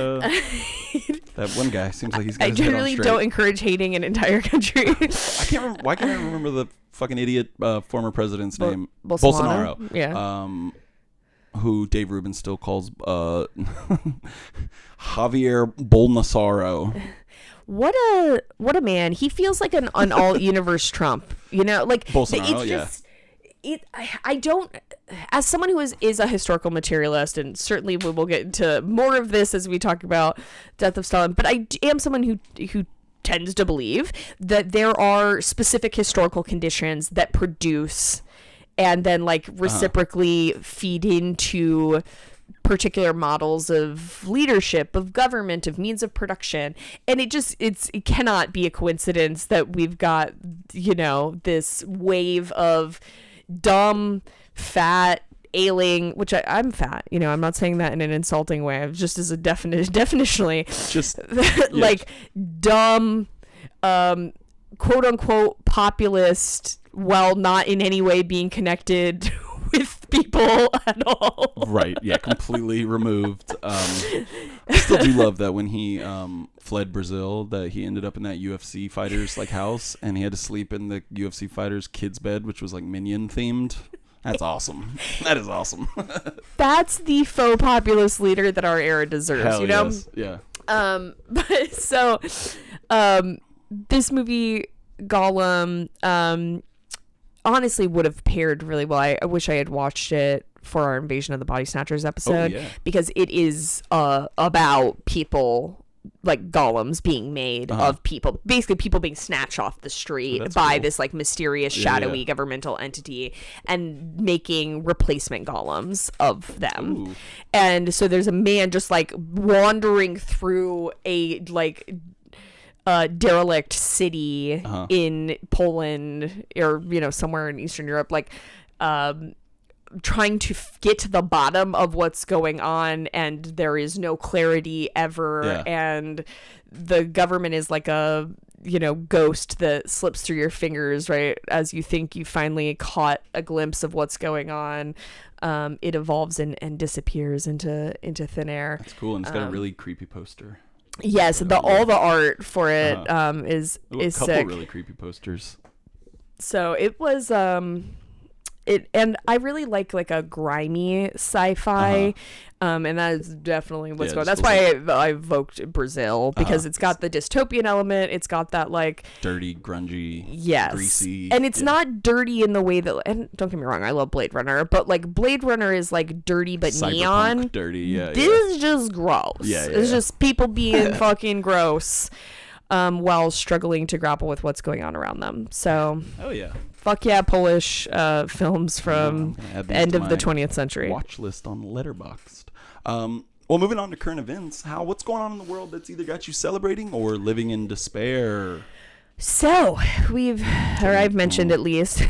That one guy seems like he's got I his head on generally straight. don't encourage hating an entire country. I can't remember. Why can't I remember the fucking idiot former president's name? Bolsonaro. Yeah. Who Dave Rubin still calls Javier Bolsonaro. What a man. He feels like an all universe Trump, you know, like Bolsonaro, it's just I don't, as someone who is a historical materialist, and certainly we will get into more of this as we talk about Death of Stalin, but I am someone who tends to believe that there are specific historical conditions that produce and then like reciprocally feed into particular models of leadership, of government, of means of production. And it cannot be a coincidence that we've got, you know, this wave of dumb, fat, ailing, which I'm fat, you know, I'm not saying that in an insulting way. I'm just as a definitionally just like dumb, quote unquote populist, while not in any way being connected with people at all. Right. Yeah. Completely removed. I still do love that when he fled Brazil, that he ended up in that UFC fighter's like house, and he had to sleep in the UFC fighter's kid's bed, which was like Minion themed. That's awesome. That is awesome. That's the faux populist leader that our era deserves. Hell you know. Yes. Yeah. But so, this movie Gollum, honestly would have paired really well. I wish I had watched it for our Invasion of the Body Snatchers episode, because it is about people, like golems being made of people, basically people being snatched off the street by this like mysterious shadowy governmental entity and making replacement golems of them. And so there's a man just like wandering through a like derelict city in Poland, or you know, somewhere in Eastern Europe, like trying to get to the bottom of what's going on, and there is no clarity ever, and the government is like a, you know, ghost that slips through your fingers right as you think you finally caught a glimpse of what's going on. It evolves and disappears into thin air. That's cool. And it's got a really creepy poster. Yes, all the art for it is a couple sick. Really creepy posters. So it was and I really like a grimy sci-fi, and that is definitely what's going on. That's why I evoked Brazil, because it's got the dystopian element. It's got that like dirty, grungy, greasy, and it's not dirty in the way that. And don't get me wrong, I love Blade Runner, but like Blade Runner is like dirty but cyberpunk neon. Dirty, This is just gross. It's just people being fucking gross, while struggling to grapple with what's going on around them. So. Oh yeah. Fuck yeah, Polish films from the end of the 20th century. Watch list on Letterboxd. Well, moving on to current events, what's going on in the world that's either got you celebrating or living in despair? So I've mentioned at least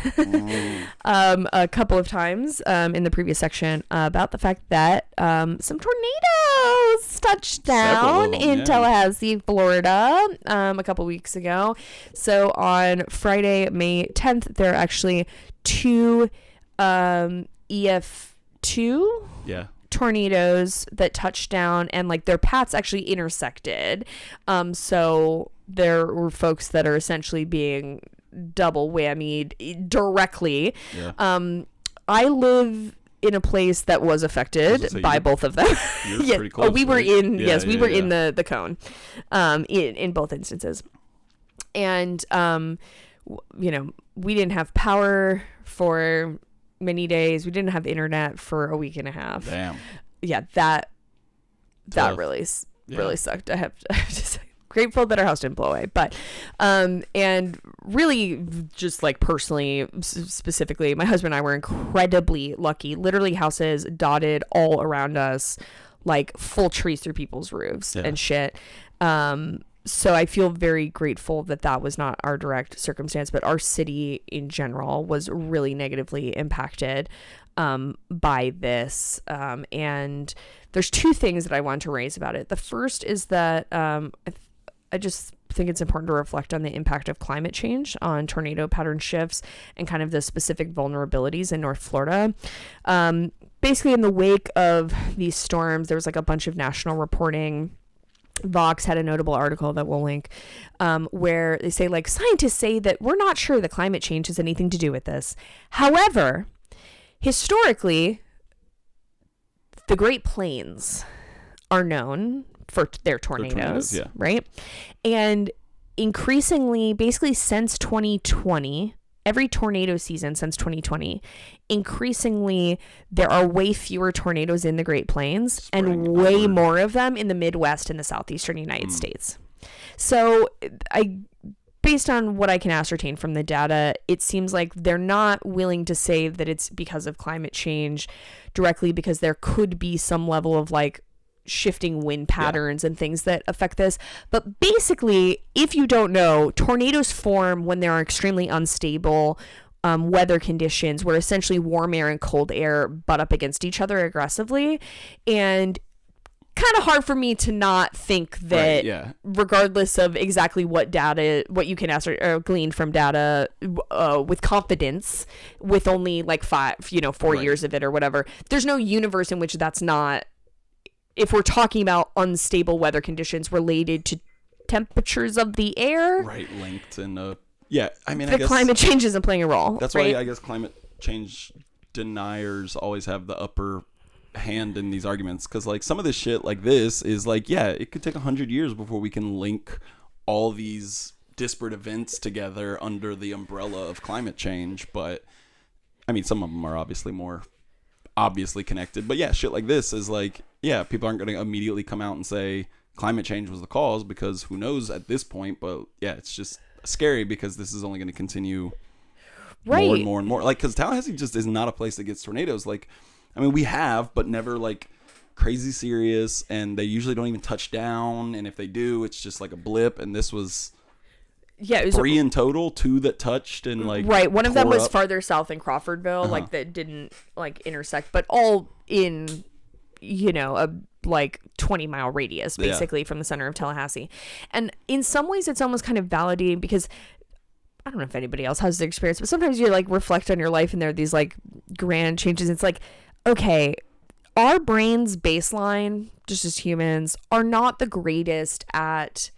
a couple of times in the previous section about the fact that some tornadoes touched down in Tallahassee, Florida, a couple weeks ago. So on Friday, May 10th, there are actually two EF2 tornadoes that touched down, and like their paths actually intersected. So there were folks that are essentially being double whammied directly. I live in a place that was affected by both of them. Pretty close, we were in we were in the cone in both instances. And you know, we didn't have power for many days. We didn't have internet for a week and a half. Damn. Yeah, that really sucked. I have to say. Grateful that our house didn't blow away, but and really just like personally, specifically, my husband and I were incredibly lucky. Literally houses dotted all around us, like full trees through people's roofs and shit. So I feel very grateful that was not our direct circumstance, but our city in general was really negatively impacted. by this. And there's two things that I want to raise about it. The first is that I just think it's important to reflect on the impact of climate change on tornado pattern shifts and kind of the specific vulnerabilities in North Florida. Basically, in the wake of these storms, there was like a bunch of national reporting. Vox had a notable article that we'll link, where they say, like, scientists say that we're not sure that climate change has anything to do with this. However, historically, the Great Plains are known for their tornadoes, right? And increasingly, basically since 2020, every tornado season since 2020, increasingly there are way fewer tornadoes in the Great Plains and way more of them in the Midwest and the southeastern United States. So based on what I can ascertain from the data, it seems like they're not willing to say that it's because of climate change directly, because there could be some level of like shifting wind patterns and things that affect this. But basically, if you don't know, tornadoes form when there are extremely unstable weather conditions where essentially warm air and cold air butt up against each other aggressively. And kind of hard for me to not think that regardless of exactly what data, what you can glean from data with confidence, with only like 4 years of it or whatever, there's no universe in which that's not, if we're talking about unstable weather conditions related to temperatures of the air. Right, linked and I mean, I guess climate change isn't playing a role. That's why I guess climate change deniers always have the upper hand in these arguments, because like some of this shit like this is like, it could take 100 years before we can link all these disparate events together under the umbrella of climate change. But I mean, some of them are obviously more obviously connected, but shit like this is like, people aren't going to immediately come out and say climate change was the cause, because who knows at this point. But it's just scary because this is only going to continue more and more and more, like, because Tallahassee just is not a place that gets tornadoes. Like, I mean, we have, but never like crazy serious, and they usually don't even touch down, and if they do, it's just like a blip. And this was it was 3 in total, 2 that touched and like one of them was farther south in Crawfordville, like that didn't like intersect, but all in a like 20-mile radius basically from the center of Tallahassee. And in some ways it's almost kind of validating, because I don't know if anybody else has the experience, but sometimes you like reflect on your life and there are these like grand changes. It's like, okay, our brains baseline just as humans are not the greatest at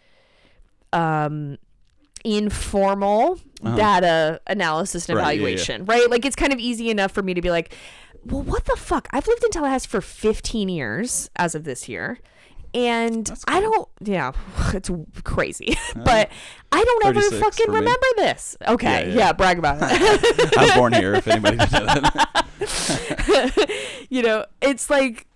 informal data analysis and evaluation, right? Like, it's kind of easy enough for me to be like, well, what the fuck? I've lived in Tallahassee for 15 years as of this year. And cool. I don't, it's crazy, but I don't ever fucking remember this. Okay. Yeah. Brag about it. I was born here, if anybody didn't know that. It's like,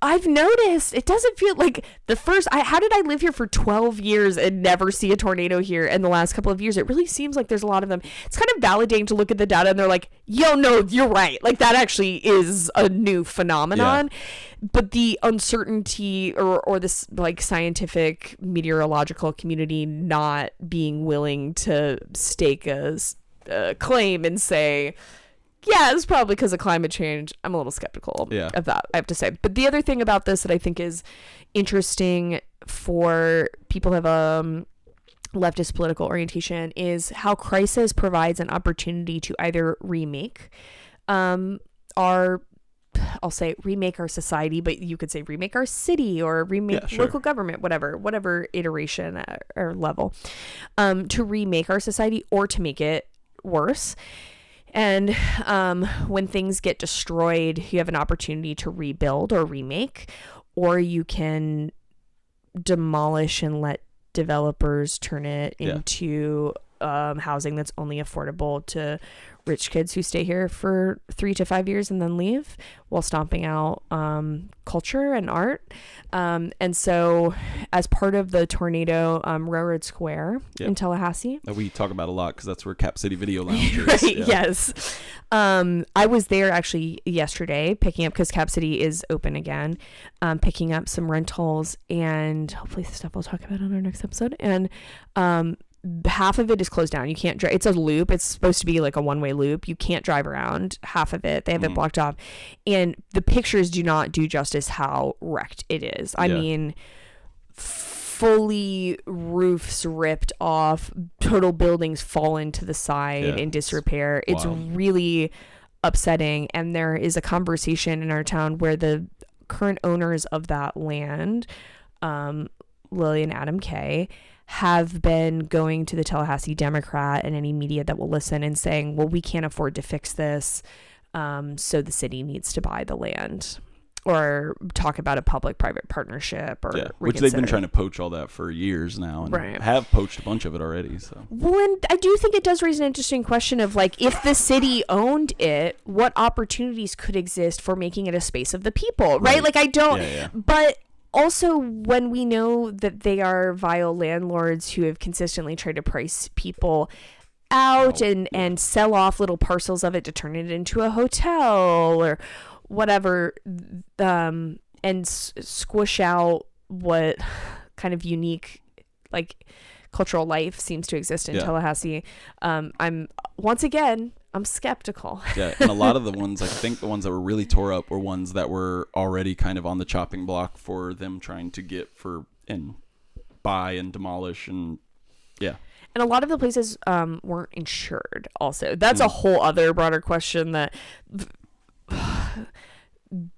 I've noticed it doesn't feel like how did I live here for 12 years and never see a tornado here in the last couple of years? It really seems like there's a lot of them. It's kind of validating to look at the data and they're like, no, you're right. Like, that actually is a new phenomenon. Yeah. But the uncertainty or this like scientific meteorological community not being willing to stake a claim and say, it's probably because of climate change, I'm a little skeptical of that, I have to say. But the other thing about this that I think is interesting for people who have a leftist political orientation is how crisis provides an opportunity to either remake remake our society, but you could say remake our city or remake local government, whatever iteration or level, to remake our society or to make it worse. And when things get destroyed, you have an opportunity to rebuild or remake, or you can demolish and let developers turn it into housing that's only affordable to rich kids who stay here for 3 to 5 years and then leave, while stomping out culture and art. And so as part of the tornado, Railroad Square in Tallahassee, that we talk about a lot because that's where Cap City Video Lounge is. Right, yes. I was there actually yesterday picking up, because Cap City is open again, picking up some rentals and hopefully the stuff we'll talk about on our next episode. And half of it is closed down. You can't drive. It's a loop. It's supposed to be like a one-way loop. You can't drive around half of it. They have it blocked off, and the pictures do not do justice how wrecked it is. I mean, fully roofs ripped off, total buildings fallen to the side in disrepair. It's really upsetting. And there is a conversation in our town where the current owners of that land, Lily and Adam Kay, have been going to the Tallahassee Democrat and any media that will listen and saying, well, we can't afford to fix this, so the city needs to buy the land, or talk about a public-private partnership, or which they've been trying to poach all that for years now, and have poached a bunch of it already. So, well, and I do think it does raise an interesting question of, like, if the city owned it, what opportunities could exist for making it a space of the people, right? Like, I don't, but also, when we know that they are vile landlords who have consistently tried to price people out and sell off little parcels of it to turn it into a hotel or whatever, and squish out what kind of unique, like, cultural life seems to exist in Tallahassee, I'm skeptical. And a lot of the ones, I think the ones that were really tore up were ones that were already kind of on the chopping block for them trying to get and buy and demolish, and and a lot of the places weren't insured also. That's a whole other broader question, that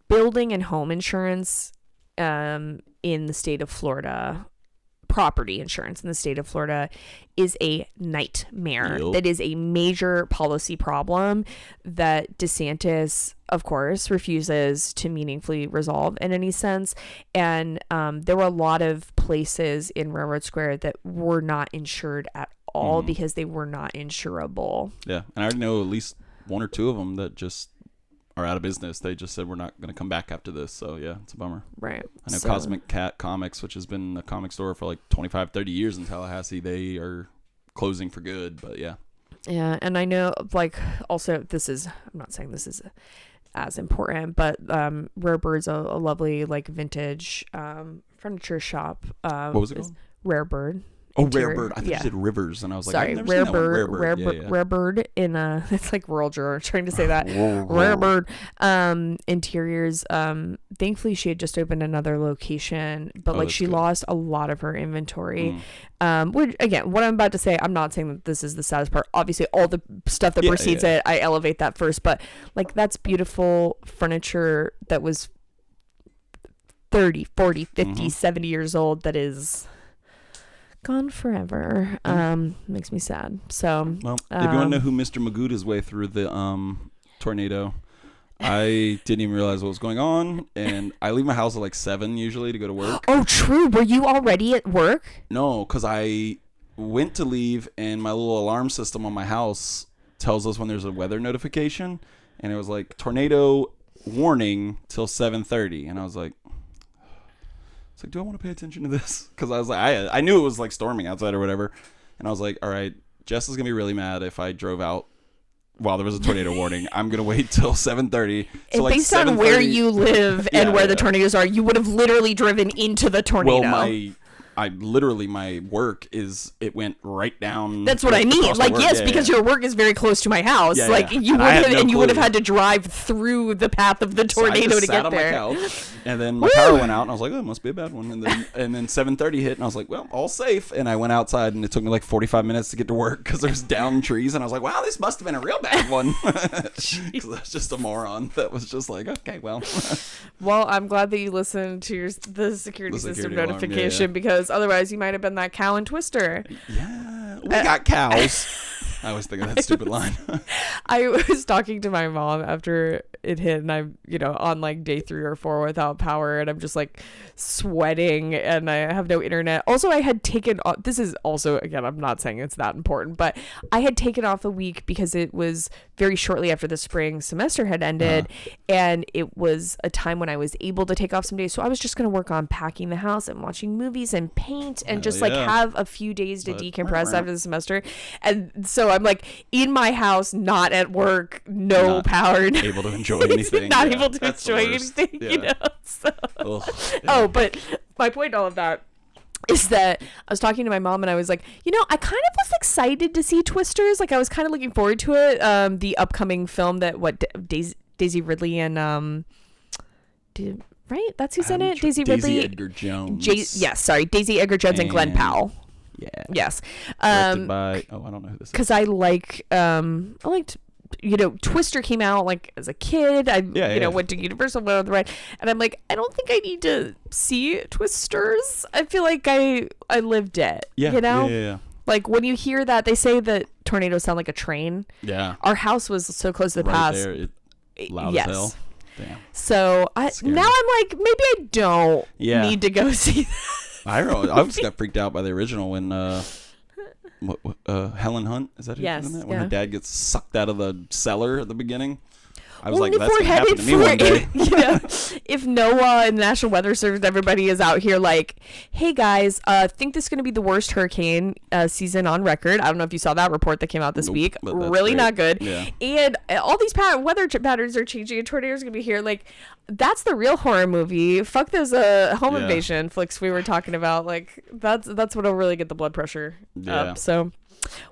building and home insurance in the state of Florida, property insurance in the state of Florida, is a nightmare. That is a major policy problem that DeSantis, of course, refuses to meaningfully resolve in any sense. And there were a lot of places in Railroad Square that were not insured at all because they were not insurable. Yeah, and I already know at least one or two of them that just are out of business. They just said, we're not going to come back after this. So it's a bummer. Right. I know Cosmic Cat Comics, which has been a comic store for like 25, 30 years in Tallahassee, they are closing for good, but Yeah, and I know, like, also, I'm not saying this is as important, but Rare Bird's a lovely, like, vintage furniture shop. What was it called? Rare Bird. Rare Bird. I thought you said Rivers, and I was like, sorry, Rare Bird. Rare Bird in it's like rural Juror trying to say that. Rare Bird interiors. Thankfully, she had just opened another location, but she lost a lot of her inventory. Which, again, what I'm about to say, I'm not saying that this is the saddest part. Obviously, all the stuff that precedes it, I elevate that first. But, like, that's beautiful furniture that was 30, 40, 50, 70 years old that is gone forever. Makes me sad. So, well, if you want to know who Mr. Magooed his way through the tornado, I didn't even realize what was going on, and I leave my house at like 7 usually to go to work. Oh, true. Were you already at work? No, because I went to leave, and my little alarm system on my house tells us when there's a weather notification, and it was like tornado warning till 7:30, and I was like, do I want to pay attention to this? Because I was like, I knew it was like storming outside or whatever. And I was like, all right, Jess is going to be really mad if I drove out while there was a tornado warning. I'm going to wait till 7:30. So, like, based on where you live and where the tornadoes are, you would have literally driven into the tornado. Well, my work it went right down. That's what I mean. Like, yes, because your work is very close to my house. You would have had to drive through the path of the tornado to get there. On my couch, and then my power went out, and I was like, oh, it must be a bad one. And then 7:30 hit, and I was like, well, all safe. And I went outside, and it took me like 45 minutes to get to work because there's down trees, and I was like, wow, this must have been a real bad one. Because I was just a moron that was just like, okay, well. Well, I'm glad that you listened to the security system notification, because otherwise you might have been that cow and Twister. Yeah, we got cows. I always think of that stupid line. I was talking to my mom after it hit, and I'm, on like day 3 or 4 without power, and I'm just like sweating, and I have no internet. Also, I had taken off, this is also, again, I'm not saying it's that important, but I had taken off a week because it was very shortly after the spring semester had ended, and it was a time when I was able to take off some days. So I was just going to work on packing the house and watching movies and paint and just like have a few days to decompress after the semester. And so I'm like in my house, not at work, no power, able to enjoy anything, not able to enjoy anything, So. But my point in all of that is that I was talking to my mom and I was like, I kind of was excited to see Twisters. Like I was kind of looking forward to it. The upcoming film that Daisy Ridley and right? That's who's in it. Daisy Ridley, Edgar Jones. Daisy Edgar Jones and Glenn Powell. Yeah. Yes. Directed by I don't know who this is. Because I liked. Twister came out like as a kid. I went to Universal right, and I'm like, I don't think I need to see Twisters. I feel like I lived it. Yeah. Yeah. Like when you hear that, they say that tornadoes sound like a train. Yeah. Our house was so close to the right pass. There, loud as hell. Damn. So now I'm like, maybe I don't need to go see that. I don't know. I just got freaked out by the original when Helen Hunt, is that who's in that? When her dad gets sucked out of the cellar at the beginning. I was like, that's going to happen to me one day. If NOAA and the National Weather Service, everybody is out here like, hey guys, think this is going to be the worst hurricane season on record. I don't know if you saw that report that came out this week. Really not good. Yeah. And all these weather patterns are changing and tornadoes are going to be here. Like, that's the real horror movie. Fuck those home invasion flicks we were talking about. Like, that's what'll really get the blood pressure up. So...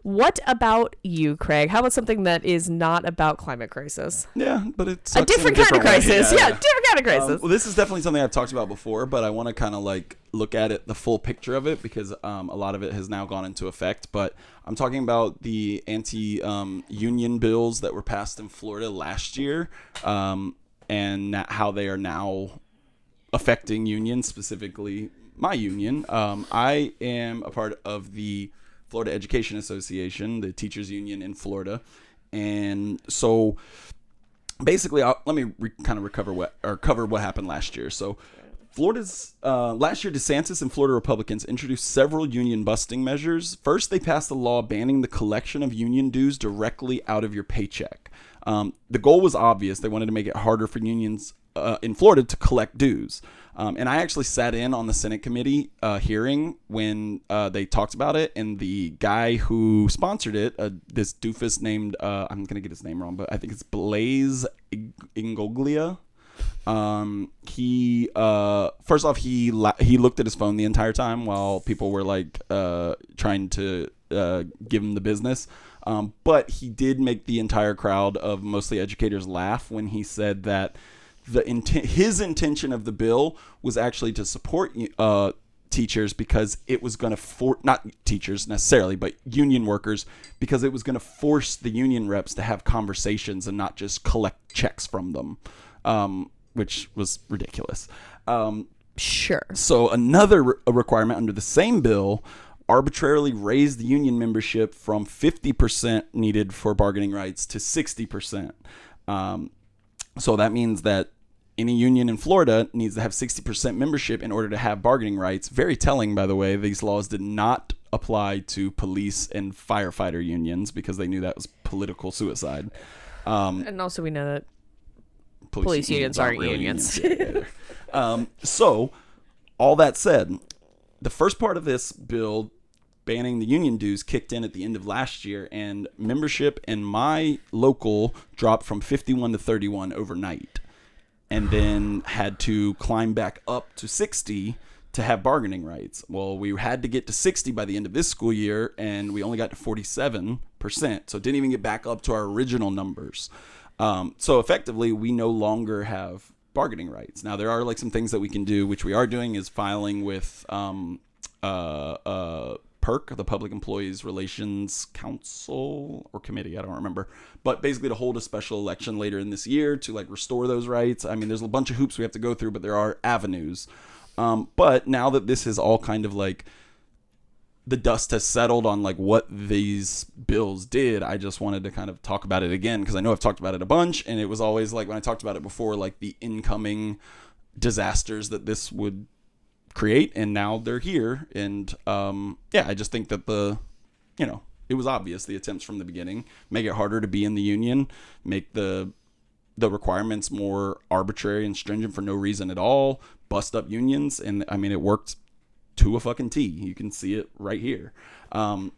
What about you, Craig? How about something that is not about climate crisis? Yeah, but it's a different kind of crisis. Yeah, different kind of crisis. Well, this is definitely something I've talked about before, but I want to kind of like look at it, the full picture of it, because a lot of it has now gone into effect. But I'm talking about the anti-union bills that were passed in Florida last year, and how they are now affecting unions, specifically my union. I am a part of the Florida Education Association, the teachers union in Florida. And so basically, let me cover what happened last year. So Florida's last year, DeSantis and Florida Republicans introduced several union busting measures. First, they passed a law banning the collection of union dues directly out of your paycheck. The goal was obvious. They wanted to make it harder for unions in Florida to collect dues. And I actually sat in on the Senate committee hearing when they talked about it. And the guy who sponsored it, this doofus named, I'm going to get his name wrong, but I think it's Blaze Ingoglia. He first off, he looked at his phone the entire time while people were like trying to give him the business. But he did make the entire crowd of mostly educators laugh when he said that his intention of the bill was actually to support teachers because it was going to not teachers necessarily, but union workers, because it was going to force the union reps to have conversations and not just collect checks from them, which was ridiculous. Sure. So another requirement under the same bill arbitrarily raised the union membership from 50% needed for bargaining rights to 60%. So that means that any union in Florida needs to have 60% membership in order to have bargaining rights. Very telling, by the way, these laws did not apply to police and firefighter unions because they knew that was political suicide. And also we know that police unions aren't unions. So, all that said, the first part of this bill banning the union dues kicked in at the end of last year, and membership in my local dropped from 51 to 31 overnight, and then had to climb back up to 60 to have bargaining rights. Well, we had to get to 60 by the end of this school year, and we only got to 47%, so didn't even get back up to our original numbers. So effectively, we no longer have bargaining rights. Now, there are like some things that we can do, which we are doing, is filing with PERC, the Public Employees Relations Council or Committee, I don't remember, but basically to hold a special election later in this year to like restore those rights. I mean, there's a bunch of hoops we have to go through, but there are avenues. But now that this is all kind of like the dust has settled on like what these bills did, I just wanted to kind of talk about it again, because I know I've talked about it a bunch, and it was always like when I talked about it before, like the incoming disasters that this would create, and now they're here. And I just think that it was obvious, the attempts from the beginning, make it harder to be in the union, make the requirements more arbitrary and stringent for no reason at all, bust up unions. And I mean, it worked to a fucking T. You can see it right here. Like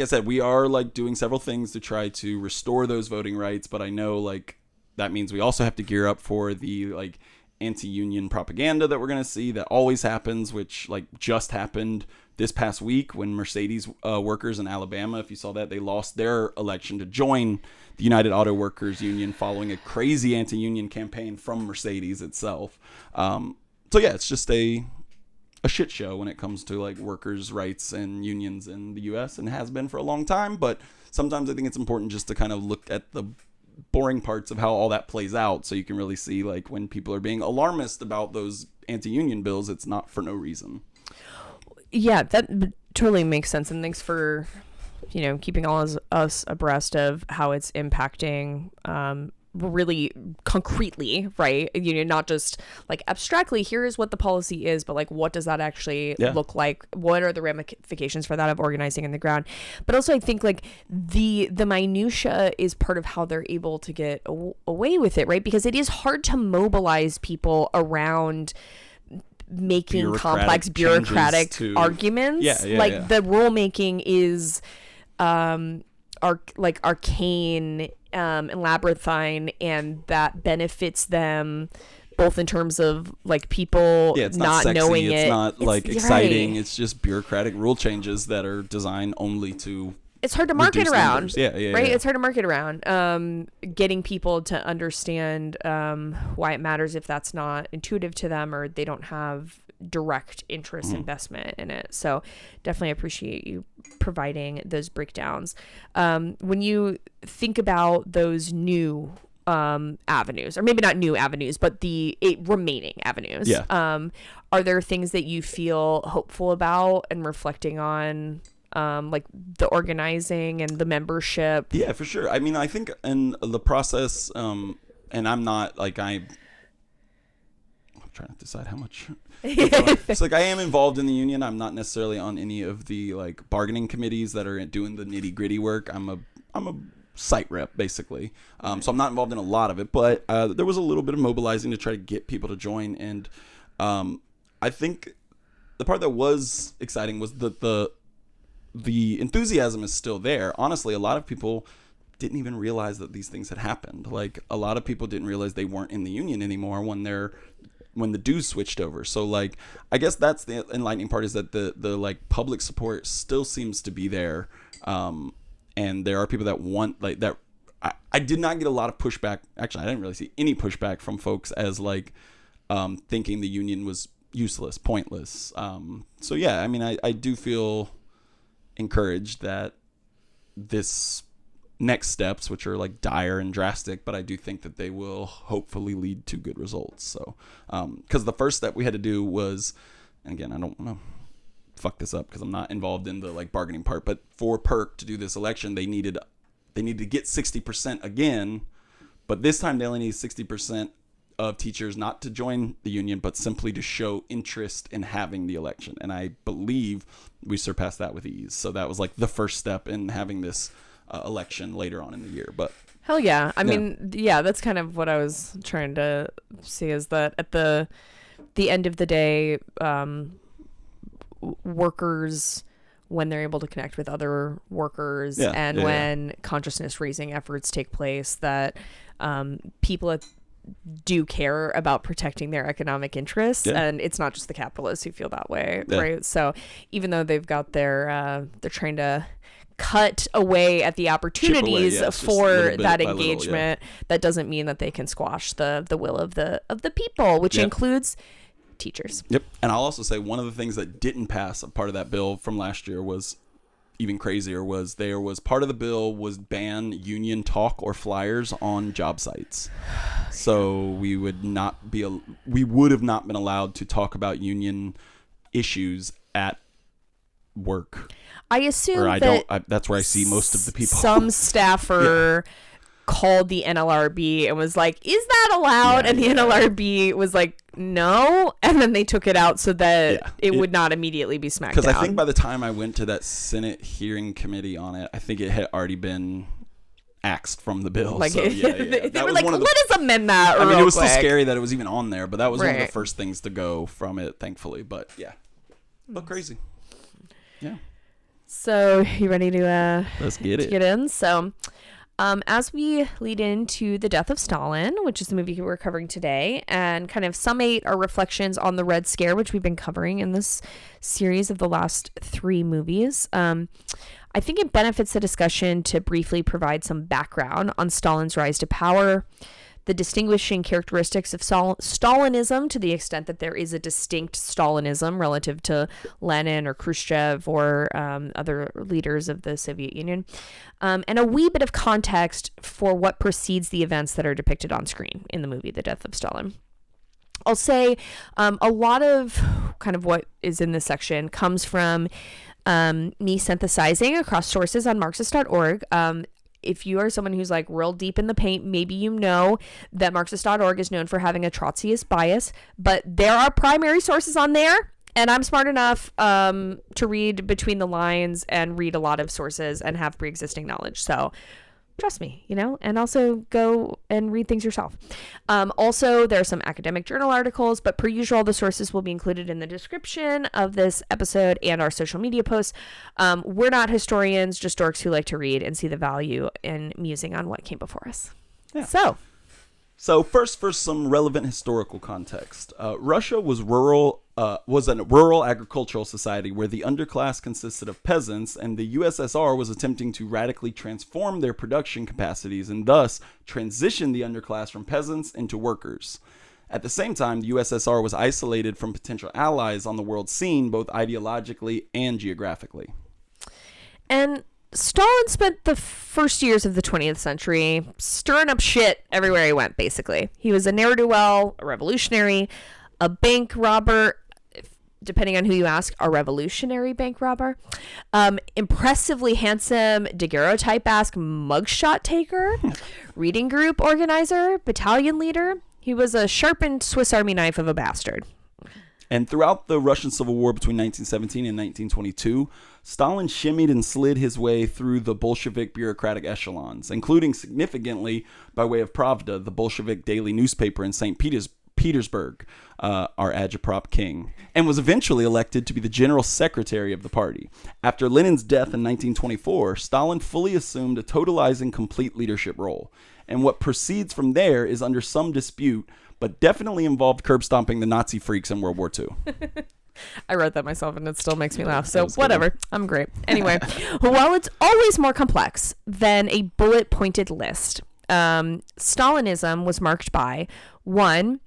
I said, we are like doing several things to try to restore those voting rights, but I know like that means we also have to gear up for the like anti-union propaganda that we're going to see that always happens, which like just happened this past week when Mercedes workers in Alabama, if you saw that, they lost their election to join the United Auto Workers Union following a crazy anti-union campaign from Mercedes itself. So yeah, it's just a shit show when it comes to like workers' rights and unions in the U.S. and has been for a long time. But sometimes I think it's important just to kind of look at the boring parts of how all that plays out, so you can really see like when people are being alarmist about those anti-union bills, it's not for no reason. Yeah, that totally makes sense, and thanks for keeping all of us abreast of how it's impacting really concretely, right? Not just like abstractly, here is what the policy is, but like what does that actually look like? What are the ramifications for that of organizing in the ground? But also I think like the minutia is part of how they're able to get away with it, right? Because it is hard to mobilize people around making complex bureaucratic arguments. The rulemaking is arcane and labyrinthine, and that benefits them both in terms of like people it's not sexy, knowing it. It's not like exciting. Right. It's just bureaucratic rule changes that are designed only to. It's hard to market around. Right? Yeah. It's hard to market around. Getting people to understand why it matters if that's not intuitive to them or they don't have direct interest investment in it. So definitely appreciate you providing those breakdowns. When you think about those new avenues, or maybe not new avenues, but the remaining avenues, are there things that you feel hopeful about and reflecting on? Like the organizing and the membership? Yeah, for sure. I mean, I think in the process, and I'm not like I'm trying to decide how much. It's like I am involved in the union. I'm not necessarily on any of the like bargaining committees that are doing the nitty gritty work. I'm a site rep basically, so I'm not involved in a lot of it. But there was a little bit of mobilizing to try to get people to join, and I think the part that was exciting was that the enthusiasm is still there. Honestly, a lot of people didn't even realize that these things had happened. Like a lot of people didn't realize they weren't in the union anymore when the dues switched over. So like, I guess that's the enlightening part, is that the like public support still seems to be there. And there are people that want like that. I did not get a lot of pushback. Actually, I didn't really see any pushback from folks as like thinking the union was useless, pointless. So yeah, I mean, I do feel encouraged that this next steps, which are like dire and drastic, but I do think that they will hopefully lead to good results. So because the first step we had to do was, and again, I don't want to fuck this up because I'm not involved in the like bargaining part, but for PERC to do this election, they needed to get 60% again, but this time they only need 60% of teachers not to join the union, but simply to show interest in having the election. And I believe we surpassed that with ease. So that was like the first step in having this election later on in the year. But hell yeah. I mean, yeah, that's kind of what I was trying to see, is that at the end of the day, workers, when they're able to connect with other workers when consciousness raising efforts take place, that people do care about protecting their economic interests, and it's not just the capitalists who feel that way, right? So even though they've got they're trying to cut away at the opportunities for that engagement, that doesn't mean that they can squash the will of the people, which includes teachers. Yep. And I'll also say one of the things that didn't pass, a part of that bill from last year, was even crazier, was there was part of the bill was ban union talk or flyers on job sites. So we would have not been allowed to talk about union issues at work. I assume that's where I see most of the people. Some staffer called the NLRB and was like, "Is that allowed?" And the NLRB was like, "No," and then they took it out so that it would not immediately be smacked down. Because I think by the time I went to that Senate hearing committee on it, I think it had already been axed from the bill. Like, so, they were like, "Let us amend that." I mean, it was still scary that it was even on there, but that was one of the first things to go from it, thankfully. But but crazy. Yeah. So you ready to let's get it. Get in? So As we lead into The Death of Stalin, which is the movie we're covering today, and kind of summate our reflections on the Red Scare, which we've been covering in this series of the last 3 movies, I think it benefits the discussion to briefly provide some background on Stalin's rise to power, the distinguishing characteristics of Stalinism, to the extent that there is a distinct Stalinism relative to Lenin or Khrushchev or other leaders of the Soviet Union, and a wee bit of context for what precedes the events that are depicted on screen in the movie The Death of Stalin. I'll say a lot of kind of what is in this section comes from me synthesizing across sources on Marxist.org. If you are someone who's like real deep in the paint, maybe you know that Marxist.org is known for having a Trotskyist bias, but there are primary sources on there, and I'm smart enough to read between the lines and read a lot of sources and have pre-existing knowledge. So trust me, and also go and read things yourself. Also, there are some academic journal articles, but per usual, the sources will be included in the description of this episode and our social media posts. We're not historians, just dorks who like to read and see the value in musing on what came before us. Yeah. So first, for some relevant historical context, Russia was a rural agricultural society where the underclass consisted of peasants, and the USSR was attempting to radically transform their production capacities and thus transition the underclass from peasants into workers. At the same time, the USSR was isolated from potential allies on the world scene, both ideologically and geographically. And Stalin spent the first years of the 20th century stirring up shit everywhere he went, basically. He was a ne'er-do-well, a revolutionary, a bank robber, depending on who you ask, a revolutionary bank robber, impressively handsome daguerreotype-esque mugshot taker, reading group organizer, battalion leader. He was a sharpened Swiss Army knife of a bastard. And throughout the Russian Civil War between 1917 and 1922, Stalin shimmied and slid his way through the Bolshevik bureaucratic echelons, including significantly by way of Pravda, the Bolshevik daily newspaper in St. Petersburg, our agitprop king, and was eventually elected to be the general secretary of the party. After Lenin's death in 1924, Stalin fully assumed a totalizing complete leadership role, and what proceeds from there is under some dispute, but definitely involved curb stomping the Nazi freaks in World War II. I wrote that myself and it still makes me laugh. So whatever. I'm great. Anyway, while it's always more complex than a bullet-pointed list, Stalinism was marked by, one,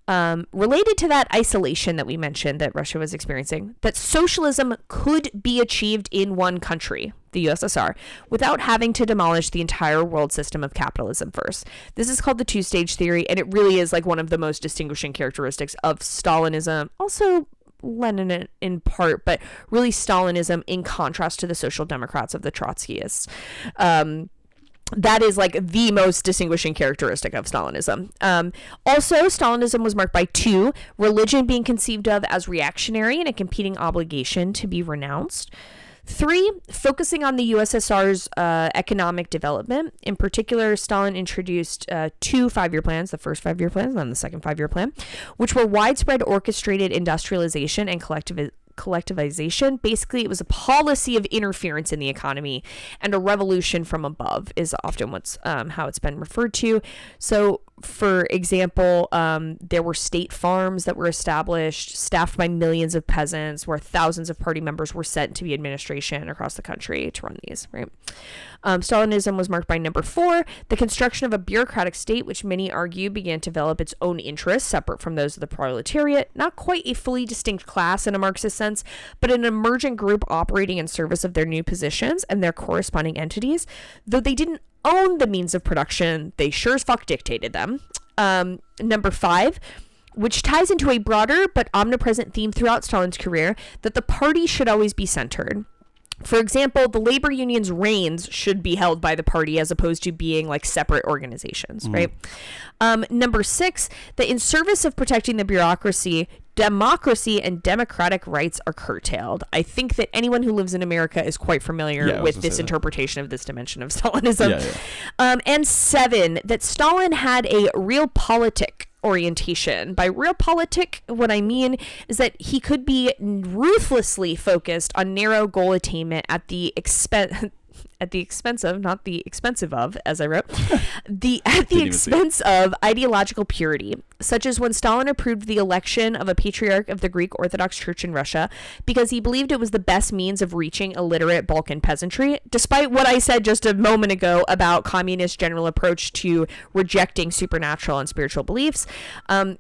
related to that isolation that we mentioned that Russia was experiencing, that socialism could be achieved in one country, the USSR, without having to demolish the entire world system of capitalism first. This is called the two-stage theory, and it really is like one of the most distinguishing characteristics of Stalinism. Also Lenin in part, but really Stalinism in contrast to the Social Democrats of the Trotskyists. That is like the most distinguishing characteristic of Stalinism. Also, Stalinism was marked by, 2, religion being conceived of as reactionary and a competing obligation to be renounced. 3, focusing on the USSR's economic development. In particular, Stalin introduced 2 5-year plans, the first 5-year plan and then the second 5-year plan, which were widespread orchestrated industrialization and collectivization. Basically, it was a policy of interference in the economy, and a revolution from above is often what's how it's been referred to. So, for example, there were state farms that were established, staffed by millions of peasants, where thousands of party members were sent to the administration across the country to run these, right? Stalinism was marked by number 4, the construction of a bureaucratic state, which many argue began to develop its own interests separate from those of the proletariat, not quite a fully distinct class in a Marxist sense, but an emergent group operating in service of their new positions and their corresponding entities. Though they didn't own the means of production, they sure as fuck dictated them. Number 5, which ties into a broader but omnipresent theme throughout Stalin's career, that the party should always be centered. For example, the labor union's reins should be held by the party as opposed to being like separate organizations, right? Number 6, that in service of protecting the bureaucracy, democracy and democratic rights are curtailed. I think that anyone who lives in America is quite familiar with this interpretation of this dimension of Stalinism. And 7, that Stalin had a realpolitik orientation. By realpolitik, what I mean is that he could be ruthlessly focused on narrow goal attainment at the expense at the expense of, not the expensive of, as I wrote, at the even expense of ideological purity, such as when Stalin approved the election of a patriarch of the Greek Orthodox Church in Russia because he believed it was the best means of reaching illiterate Balkan peasantry, despite what I said just a moment ago about communist general approach to rejecting supernatural and spiritual beliefs.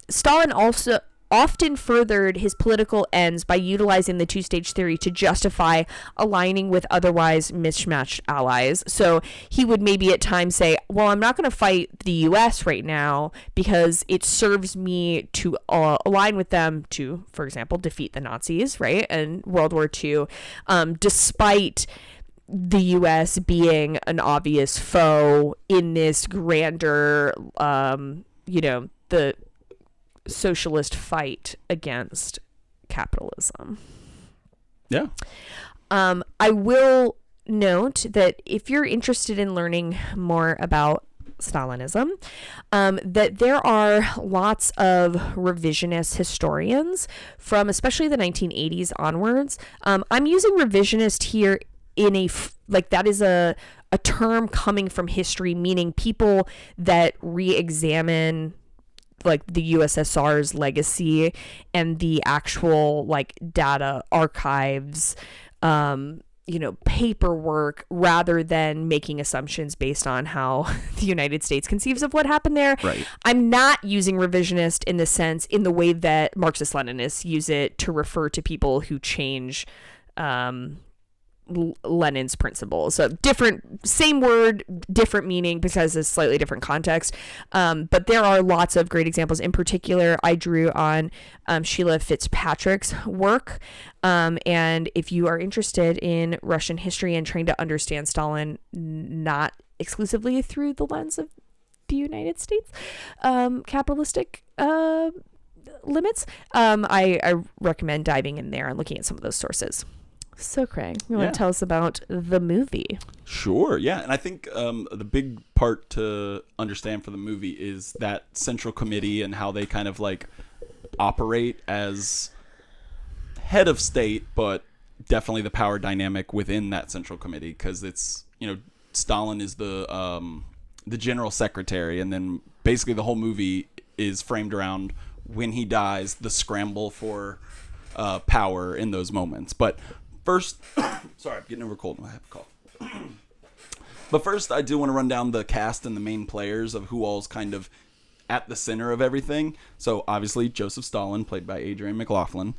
Stalin also often furthered his political ends by utilizing the two-stage theory to justify aligning with otherwise mismatched allies. So he would maybe at times say, well, I'm not going to fight the US right now because it serves me to align with them to, for example, defeat the Nazis, right? And World War II, despite the US being an obvious foe in this grander, the socialist fight against capitalism. Yeah. I will note that if you're interested in learning more about Stalinism, that there are lots of revisionist historians from especially the 1980s onwards. I'm using revisionist here in that is a term coming from history, meaning people that re-examine like the USSR's legacy and the actual like data archives, paperwork, rather than making assumptions based on how the United States conceives of what happened there. Right. I'm not using revisionist in the way that Marxist-Leninists use it to refer to people who change Lenin's principles. So same word, different meaning because it's slightly different context. But there are lots of great examples. In particular, I drew on Sheila Fitzpatrick's work. And if you are interested in Russian history and trying to understand Stalin, not exclusively through the lens of the United States capitalistic limits, I recommend diving in there and looking at some of those sources. So, Craig, you want to tell us about the movie? Sure, yeah. And I think the big part to understand for the movie is that Central Committee and how they kind of like operate as head of state, but definitely the power dynamic within that Central Committee, because it's, Stalin is the general secretary, and then basically the whole movie is framed around when he dies, the scramble for power in those moments. But first, sorry, I'm getting over a cold. I have a cough. But first, I do want to run down the cast and the main players of who all's kind of at the center of everything. So, obviously, Joseph Stalin, played by Adrian McLaughlin.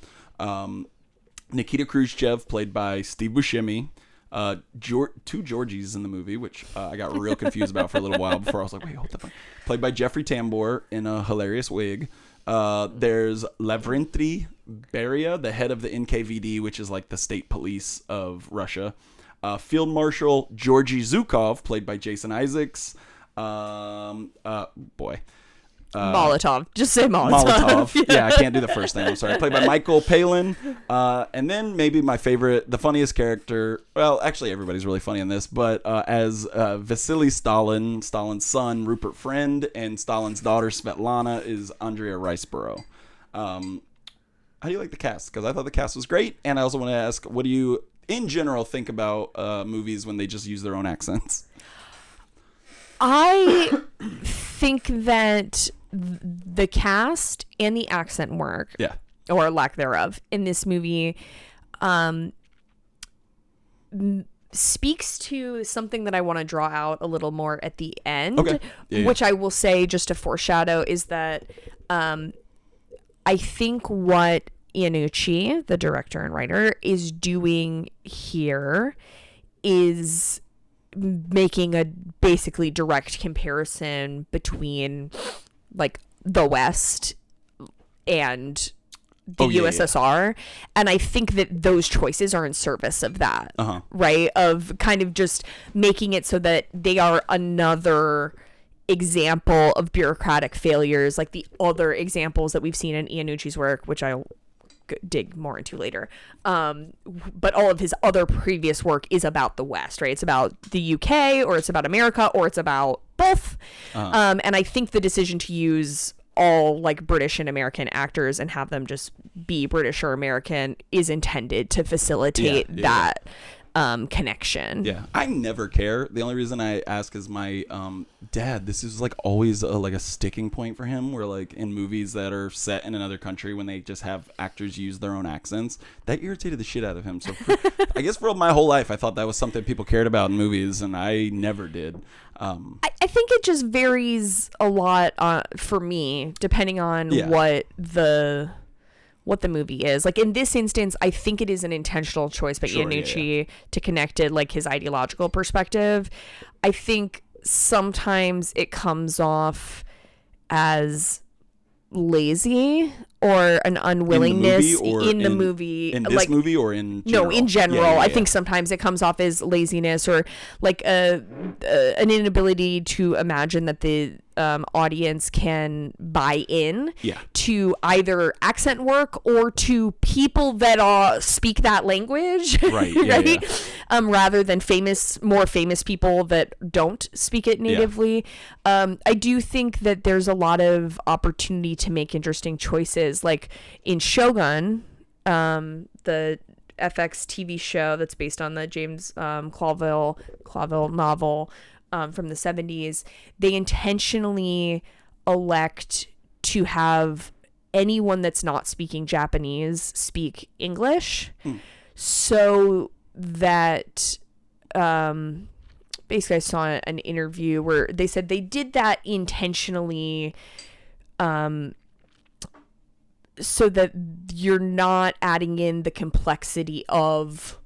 Nikita Khrushchev, played by Steve Buscemi. Two Georgies in the movie, which I got real confused about for a little while before I was like, wait, what the fuck? Played by Jeffrey Tambor in a hilarious wig. There's Lavrentiy Beria, the head of the NKVD, which is like the state police of Russia. Field Marshal Georgy Zhukov, played by Jason Isaacs. Molotov. Just say Molotov. Yeah, I can't do the first name. I'm sorry. Played by Michael Palin. And then maybe my favorite, the funniest character. Well, actually, everybody's really funny in this. But as Vasily Stalin, Stalin's son, Rupert Friend, and Stalin's daughter, Svetlana, is Andrea Riceborough. How do you like the cast? Because I thought the cast was great. And I also want to ask, what do you, in general, think about movies when they just use their own accents? I think that the cast and the accent work, or lack thereof, in this movie speaks to something that I want to draw out a little more at the end, which I will say, just to foreshadow, is that I think what Iannucci, the director and writer, is doing here is making a basically direct comparison between like the West and the USSR. And I think that those choices are in service of that, right? Of kind of just making it so that they are another example of bureaucratic failures, like the other examples that we've seen in Iannucci's work, which I'll dig more into later. But all of his other previous work is about the West, right? It's about the UK, or it's about America, or it's about both. And I think the decision to use all like British and American actors and have them just be British or American is intended to facilitate that connection. Yeah, I never care. The only reason I ask is my dad. This is like always like a sticking point for him. Where like in movies that are set in another country, when they just have actors use their own accents, that irritated the shit out of him. So I guess for my whole life, I thought that was something people cared about in movies, and I never did. I think it just varies a lot for me, depending on what the movie is. Like in this instance, I think it is an intentional choice by Iannucci to connect it like his ideological perspective. I think sometimes it comes off as lazy or an unwillingness in the movie. In this movie or in general? No, in general. I think sometimes it comes off as laziness or like an inability to imagine that the audience can buy in to either accent work or to people that speak that language, right? Rather than more famous people that don't speak it natively. I do think that there's a lot of opportunity to make interesting choices, like in Shogun, the FX TV show that's based on the James Clavell novel from the 70s. They intentionally elect to have anyone that's not speaking Japanese speak English, so that basically I saw an interview where they said they did that intentionally so that you're not adding in the complexity of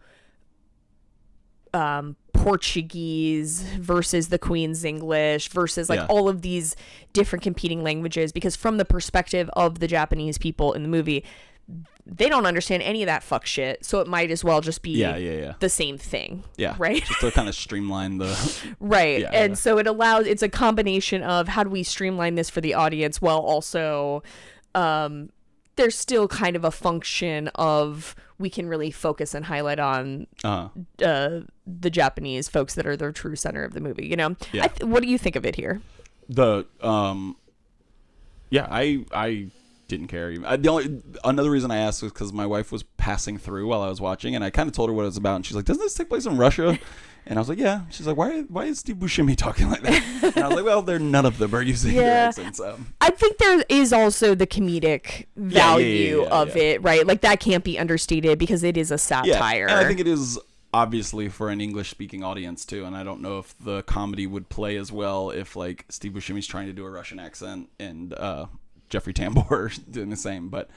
Portuguese versus the Queen's English versus like all of these different competing languages, because from the perspective of the Japanese people in the movie, they don't understand any of that fuck shit, so it might as well just be the same thing. Right? Just to kind of streamline the right. So it's a combination of how do we streamline this for the audience while also there's still kind of a function of we can really focus and highlight on the Japanese folks that are the true center of the movie, you know? What do you think of it here? I didn't care. Another reason I asked was because my wife was passing through while I was watching, and I kind of told her what it was about, and she's like, doesn't this take place in Russia? And I was like, yeah. She's like, why is Steve Buscemi talking like that? And I was like, well, none of them are using their accents. I think there is also the comedic value of it, right? Like that can't be understated because it is a satire. And I think it is obviously for an English-speaking audience too, and I don't know if the comedy would play as well if like Steve Buscemi's trying to do a Russian accent and Jeffrey Tambor doing the same. But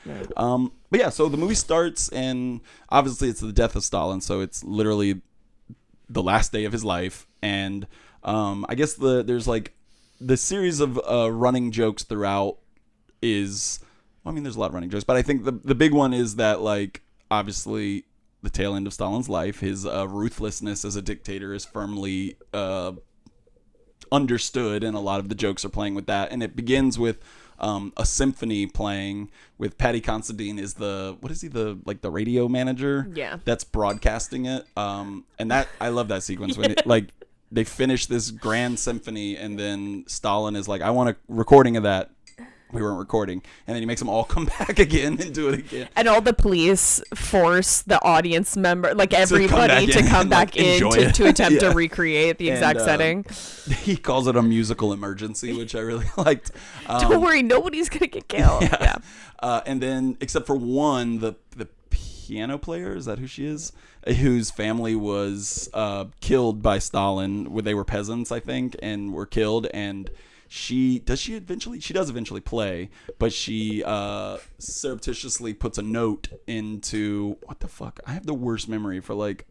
yeah, so the movie starts, and obviously it's the death of Stalin, so it's literally the last day of his life. And I guess there's like the series of running jokes throughout is, I mean, there's a lot of running jokes, but I think the big one is that like obviously the tail end of Stalin's life, his ruthlessness as a dictator is firmly understood, and a lot of the jokes are playing with that. And it begins with a symphony playing with Paddy Considine is the radio manager that's broadcasting it, and that I love that sequence when it, like they finish this grand symphony, and then Stalin is like, I want a recording of that. We weren't recording, and then he makes them all come back again and do it again. And all the police force the audience member, like everybody, to come back in to attempt to recreate the exact setting. He calls it a musical emergency, which I really liked. Don't worry, nobody's gonna get killed. And then, except for one, the piano player, is that who she is? Whose family was killed by Stalin. Where they were peasants, I think, and were killed. And she does eventually play, but she surreptitiously puts a note into, what the fuck? I have the worst memory for like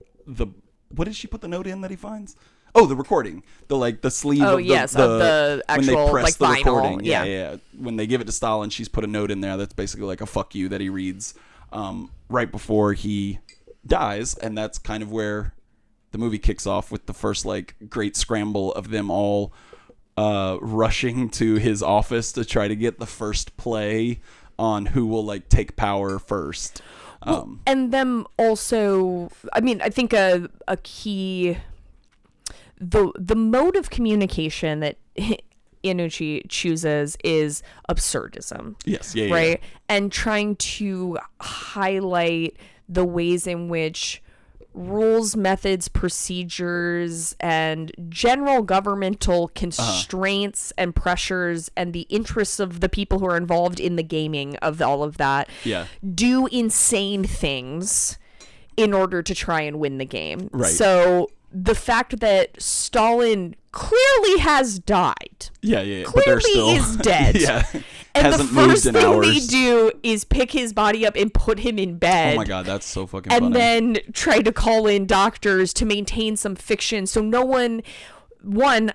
what did she put the note in that he finds? Oh, the recording. The sleeve of the actual, when they press the vinyl. Recording. Yeah. When they give it to Stalin, she's put a note in there that's basically like a fuck you that he reads right before he dies, and that's kind of where the movie kicks off with the first like great scramble of them all rushing to his office to try to get the first play on who will like take power first. And them also, I mean, I think a key, the mode of communication that Iannucci chooses is absurdism. Yes. Right. And trying to highlight the ways in which rules, methods, procedures, and general governmental constraints and pressures and the interests of the people who are involved in the gaming of all of that do insane things in order to try and win the game. Right. So the fact that Stalin clearly has died. Clearly but they're still is dead. And hasn't the first moved in thing hours. they do is pick his body up and put him in bed. Oh my god, that's so fucking and funny. then try to call in doctors to maintain some fiction. So no one,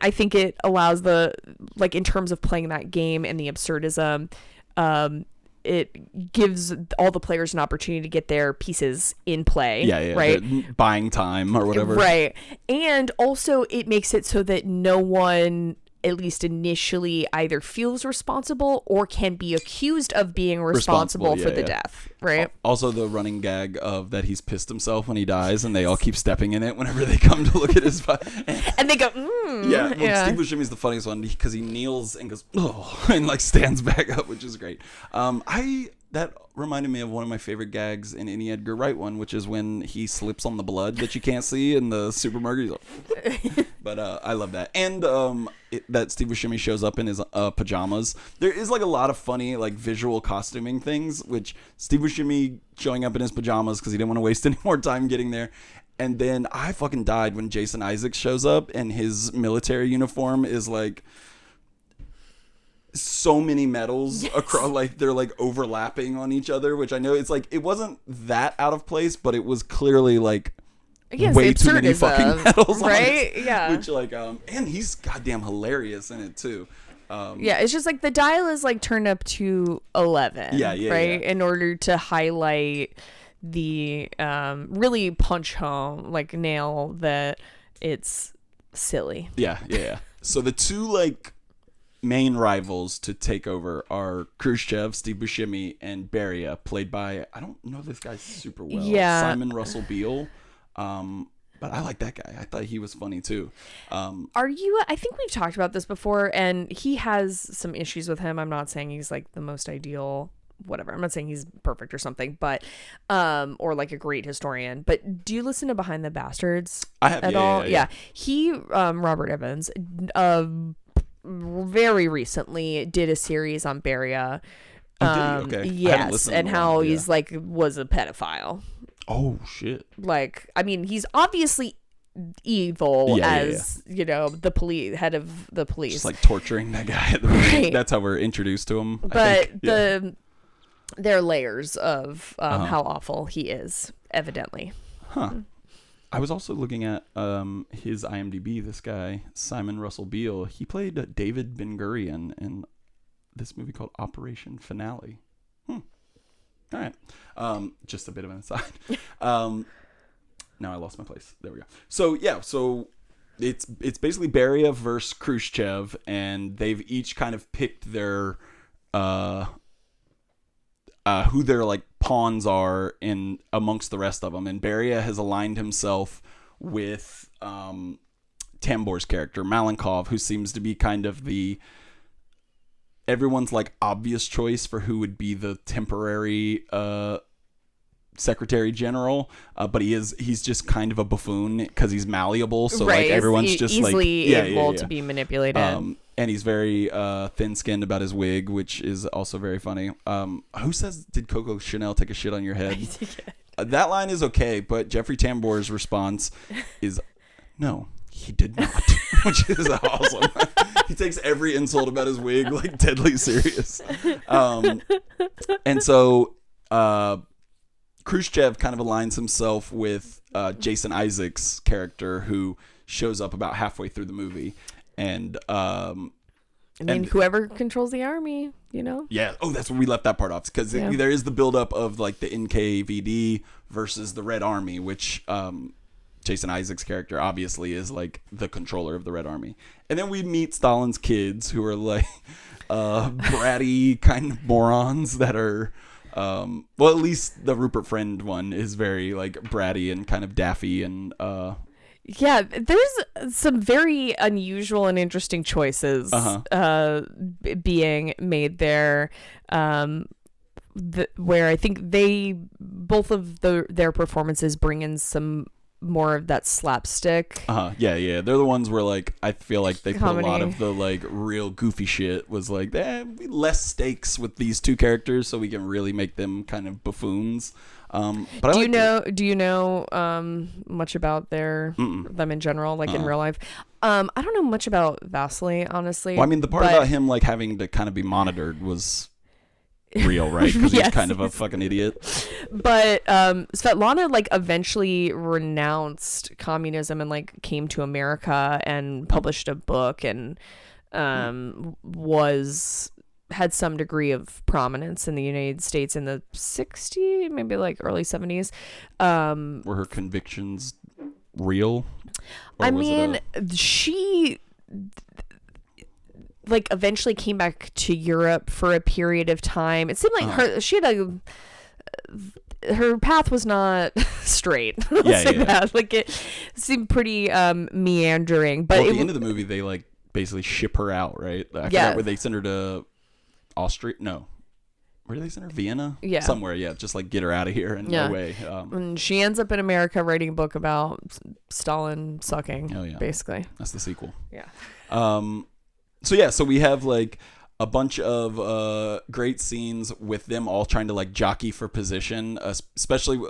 I think it allows in terms of playing that game and the absurdism, it gives all the players an opportunity to get their pieces in play. Right? Buying time or whatever. Right. And also it makes it so that no one, at least initially, either feels responsible or can be accused of being responsible for the death. Right. Also, the running gag of that he's pissed himself when he dies, and they all keep stepping in it whenever they come to look at his body. And they go, Steve Buscemi's the funniest one because he kneels and goes, oh, and like stands back up, which is great. That reminded me of one of my favorite gags in any Edgar Wright one, which is when he slips on the blood that you can't see in the supermarket. But I love that. And that Steve Buscemi shows up in his pajamas. There is like a lot of funny like visual costuming things, which Steve Buscemi showing up in his pajamas because he didn't want to waste any more time getting there. And then I fucking died when Jason Isaacs shows up and his military uniform is like so many medals across, like they're like overlapping on each other, which I know it's like it wasn't that out of place, but it was clearly like way too many fucking medals, right? On it, yeah, which like and he's goddamn hilarious in it too. It's just like the dial is like turned up to 11, right, in order to highlight the really punch home, like nail that it's silly. So the two like main rivals to take over are Khrushchev, Steve Buscemi, and Beria, played by, I don't know this guy super well, Simon Russell Beale, but I like that guy. I thought he was funny too. I think we've talked about this before, and he has some issues with him. I'm not saying he's like the most ideal whatever, I'm not saying he's perfect or something, but or like a great historian, but do you listen to Behind the Bastards I have, at all? Yeah. He Robert Evans very recently did a series on Beria. Okay. Yes, and how he's like was a pedophile. Oh shit. Like, I mean, he's obviously evil you know, the head of the police. Just like torturing that guy at the beginning. That's how we're introduced to him. But there are layers of how awful he is, evidently. I was also looking at his IMDb. This guy, Simon Russell Beale, he played David Ben Gurion in this movie called Operation Finale. All right. Just a bit of an aside. Now I lost my place. There we go. So it's basically Beria versus Khrushchev, and they've each kind of picked their who their like pawns are in amongst the rest of them. And Beria has aligned himself with Tambor's character Malenkov, who seems to be kind of the everyone's like obvious choice for who would be the temporary secretary general, but he's just kind of a buffoon because he's malleable, so like everyone's just easily able to be manipulated. And he's very thin-skinned about his wig, which is also very funny. Who says, did Coco Chanel take a shit on your head? That line is okay, but Jeffrey Tambor's response is, no, he did not, which is awesome. He takes every insult about his wig like deadly serious. And so Khrushchev kind of aligns himself with Jason Isaacs' character, who shows up about halfway through the movie. And whoever controls the army, you know? Yeah. Oh, that's where we left that part off, because there is the buildup of like the NKVD versus the Red Army, which Jason Isaacs' character obviously is like the controller of the Red Army. And then we meet Stalin's kids, who are like bratty kind of morons that are well, at least the Rupert Friend one is very like bratty and kind of daffy and yeah, there's some very unusual and interesting choices being made there, where I think both of their performances bring in some more of that slapstick. Yeah. They're the ones where like I feel like they Comedy. put a lot of the like real goofy shit. Was like less stakes with these two characters, so we can really make them kind of buffoons. But do you know much about them in general, like in real life? I don't know much about Vasily, honestly. Well, I mean, the part about him like having to kind of be monitored was real, right? Because Yes, he's kind of a fucking idiot. But Svetlana like eventually renounced communism and like came to America and published a book and had some degree of prominence in the United States in the 60s, maybe like early 70s. Were her convictions real? I mean, she like eventually came back to Europe for a period of time. It seemed like her path was not straight. That. Like it seemed pretty meandering. But at the end of the movie, they like basically ship her out, right? I forgot where they send her to Austria. No. Where do they send her? Vienna? Yeah. Somewhere, yeah. Just like get her out of here and no way. And she ends up in America writing a book about Stalin sucking, basically. That's the sequel. Yeah. So we have like a bunch of great scenes with them all trying to like jockey for position, especially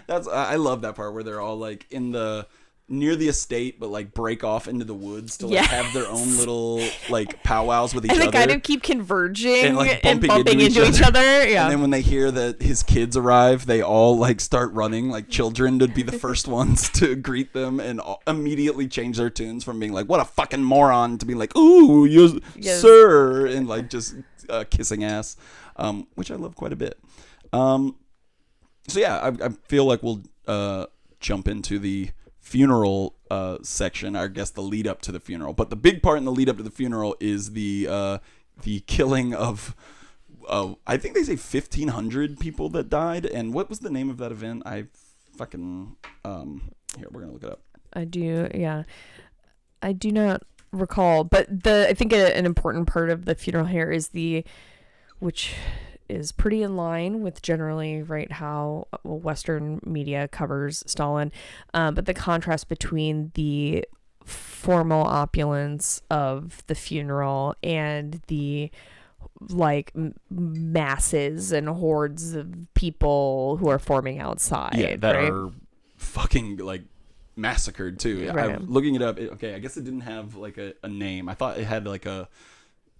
I love that part where they're all like in the near the estate but like break off into the woods to like have their own little like powwows with each other. And they kind of keep converging and like bumping into each other. Yeah. And then when they hear that his kids arrive, they all like start running like children to be the first ones to greet them and immediately change their tunes from being like, what a fucking moron, to be like, ooh, yes, sir, and like just kissing ass, which I love quite a bit. So yeah, I feel like we'll jump into the funeral section, I guess the lead up to the funeral. But the big part in the lead up to the funeral is the killing of I think they say 1,500 people that died. And what was the name of that event? I fucking here, we're gonna look it up. I do not recall, but I think an important part of the funeral here is which is pretty in line with generally how Western media covers Stalin, but the contrast between the formal opulence of the funeral and the like masses and hordes of people who are forming outside, that are fucking like massacred too. Right. I'm looking it up. I guess it didn't have like a name. I thought it had like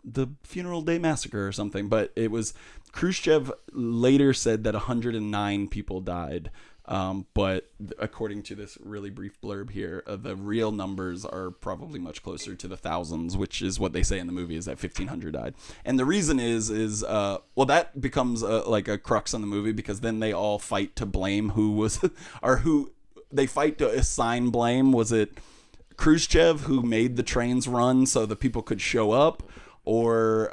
the Funeral Day Massacre or something, but it was Khrushchev later said that 109 people died, but according to this really brief blurb here, the real numbers are probably much closer to the thousands, which is what they say in the movie, is that 1,500 died. And the reason is that becomes like a crux on the movie, because then they all fight to blame who they fight to assign blame. Was it Khrushchev who made the trains run so the people could show up? Or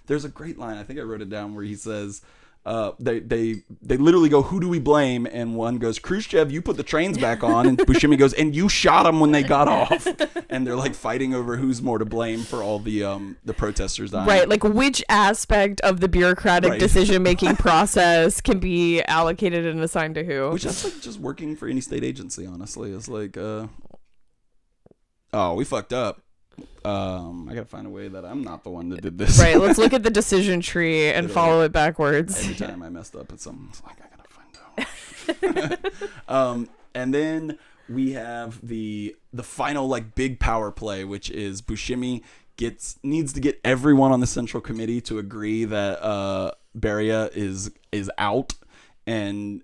there's a great line, I think I wrote it down, where he says they literally go, who do we blame? And one goes, Khrushchev, you put the trains back on. And Buscemi goes, and you shot them when they got off. And they're like fighting over who's more to blame for all the protesters dying. Right, like which aspect of the bureaucratic decision-making process can be allocated and assigned to who. Which is like just working for any state agency, honestly. It's like, oh, we fucked up. I gotta find a way that I'm not the one that did this. Right, let's look at the decision tree and follow it backwards. Every time I messed up at something, it's like, I gotta find out. And then we have the final like big power play, which is Buscemi needs to get everyone on the Central Committee to agree that Beria is out, and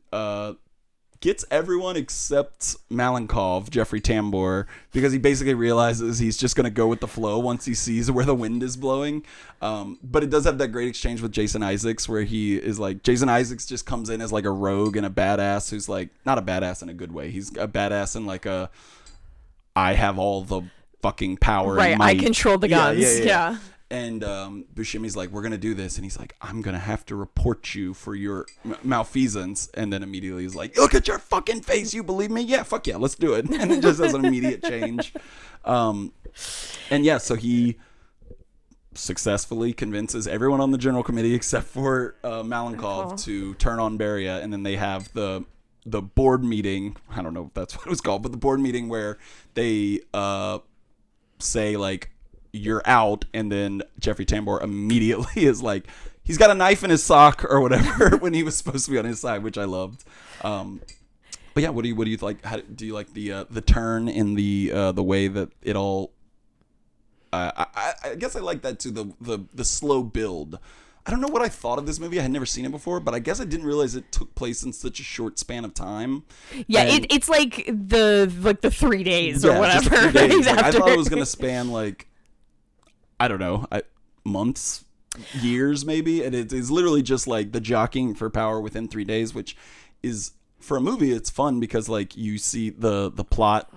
gets everyone except Malenkov, Jeffrey Tambor, because he basically realizes he's just going to go with the flow once he sees where the wind is blowing. But it does have that great exchange with Jason Isaacs, where he is like, Jason Isaacs just comes in as like a rogue and a badass who's like, not a badass in a good way. He's a badass in like I have all the fucking power. Right, and might. I control the guns. Yeah. And Buscemi's like, we're going to do this. And he's like, I'm going to have to report you for your malfeasance. And then immediately he's like, look at your fucking face. You believe me? Yeah, fuck yeah, let's do it. And it just has an immediate change. And yeah, so he successfully convinces everyone on the General Committee except for Malenkov to turn on Beria. And then they have the the board meeting. I don't know if that's what it was called, but the board meeting where they say like you're out, and then Jeffrey Tambor immediately is like he's got a knife in his sock or whatever when he was supposed to be on his side, which I loved. But yeah, what do you like? How do you like the turn in the way that it all? I guess I like that too. The slow build. I don't know what I thought of this movie. I had never seen it before, but I guess I didn't realize it took place in such a short span of time. Yeah, it's like the 3 days or whatever. Just 3 days. Like, I after. thought it was gonna span like I don't know, months, years maybe, and it is literally just like the jockeying for power within 3 days, which is for a movie it's fun because like you see the plot.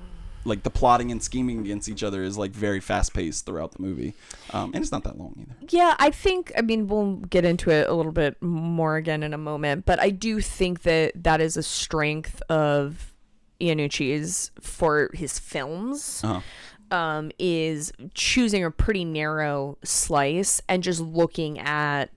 Like the plotting and scheming against each other is like very fast paced throughout the movie, and it's not that long either. Yeah, I mean we'll get into it a little bit more again in a moment, but I do think that is a strength of Iannucci's for his films. Is choosing a pretty narrow slice and just looking at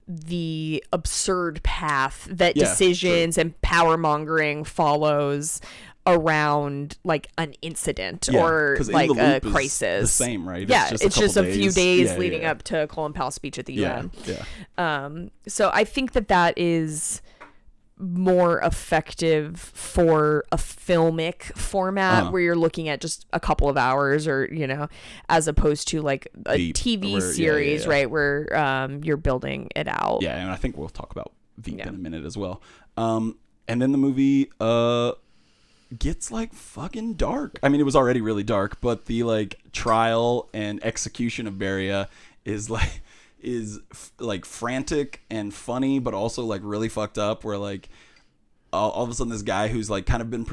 the absurd path that decisions and power mongering follows around like an incident or like a crisis. The same, right? Yeah, it's just a few days leading up to Colin Powell's speech at the UN. Yeah. So I think that is more effective for a filmic format where you're looking at just a couple of hours or as opposed to like a Veep, TV series, right, where you're building it out. Yeah, and I think we'll talk about Veep in a minute as well. And then the movie gets like fucking dark. I mean, it was already really dark, but the like trial and execution of Beria is like frantic and funny, but also like really fucked up. Where like all of a sudden this guy who's like kind of been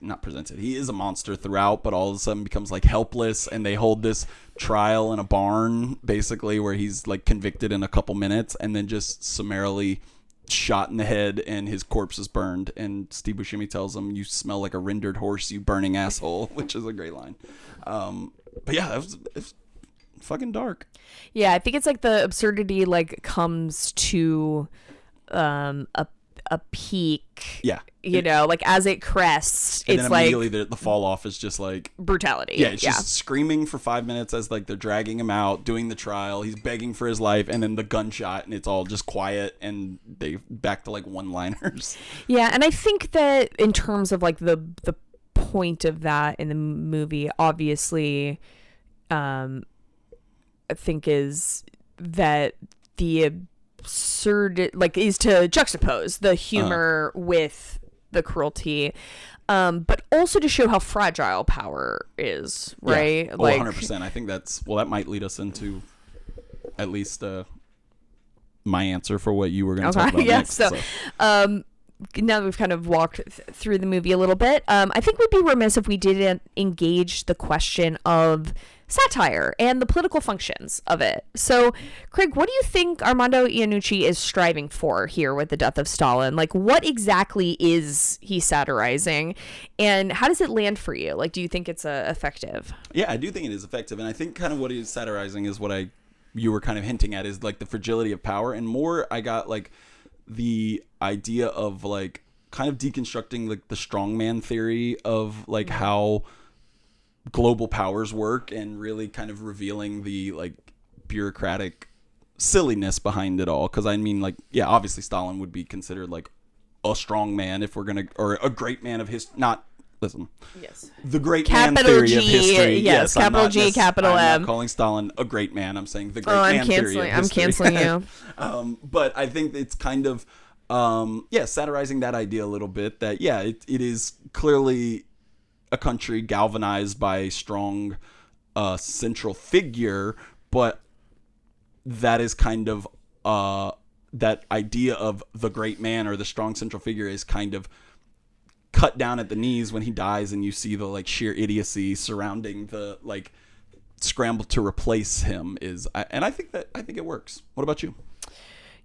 not presented, he is a monster throughout, but all of a sudden becomes like helpless, and they hold this trial in a barn basically where he's like convicted in a couple minutes and then just summarily shot in the head and his corpse is burned, and Steve Buscemi tells him, "You smell like a rendered horse, you burning asshole," which is a great line. But yeah, it's fucking dark. Yeah, I think it's like the absurdity like comes to a peak. Yeah. Like as it crests, and it's then like immediately the fall off is just like brutality. Yeah, it's just screaming for 5 minutes as like they're dragging him out, doing the trial. He's begging for his life, and then the gunshot, and it's all just quiet, and they back to like one-liners. Yeah, and I think that in terms of like the point of that in the movie, obviously, I think is that the absurd like is to juxtapose the humor with the cruelty, but also to show how fragile power is, right? Yeah. Like 100%. I think that might lead us into at least my answer for what you were going to talk about next. So now that we've kind of walked through the movie a little bit, I think we'd be remiss if we didn't engage the question of satire and the political functions of it. So, Craig, what do you think Armando Iannucci is striving for here with the Death of Stalin? Like, what exactly is he satirizing, and how does it land for you? Like, do you think it's effective? Yeah, I do think it is effective, and I think kind of what he's satirizing is what you were kind of hinting at, is like the fragility of power, and more I got like the idea of like kind of deconstructing like the strongman theory of like how global powers work, and really kind of revealing the like bureaucratic silliness behind it all. Because I mean, like, yeah, obviously Stalin would be considered like a strong man if we're gonna, or a great man of his, not listen. Yes. The great man theory of history. Yes, capital G, capital M. I'm not calling Stalin a great man. I'm saying the great man theory of history. I'm canceling you. But I think it's kind of satirizing that idea a little bit, that it is clearly a country galvanized by a strong central figure, but that is kind of that idea of the great man or the strong central figure is kind of cut down at the knees when he dies, and you see the like sheer idiocy surrounding the like scramble to replace him and I think it works. What about you?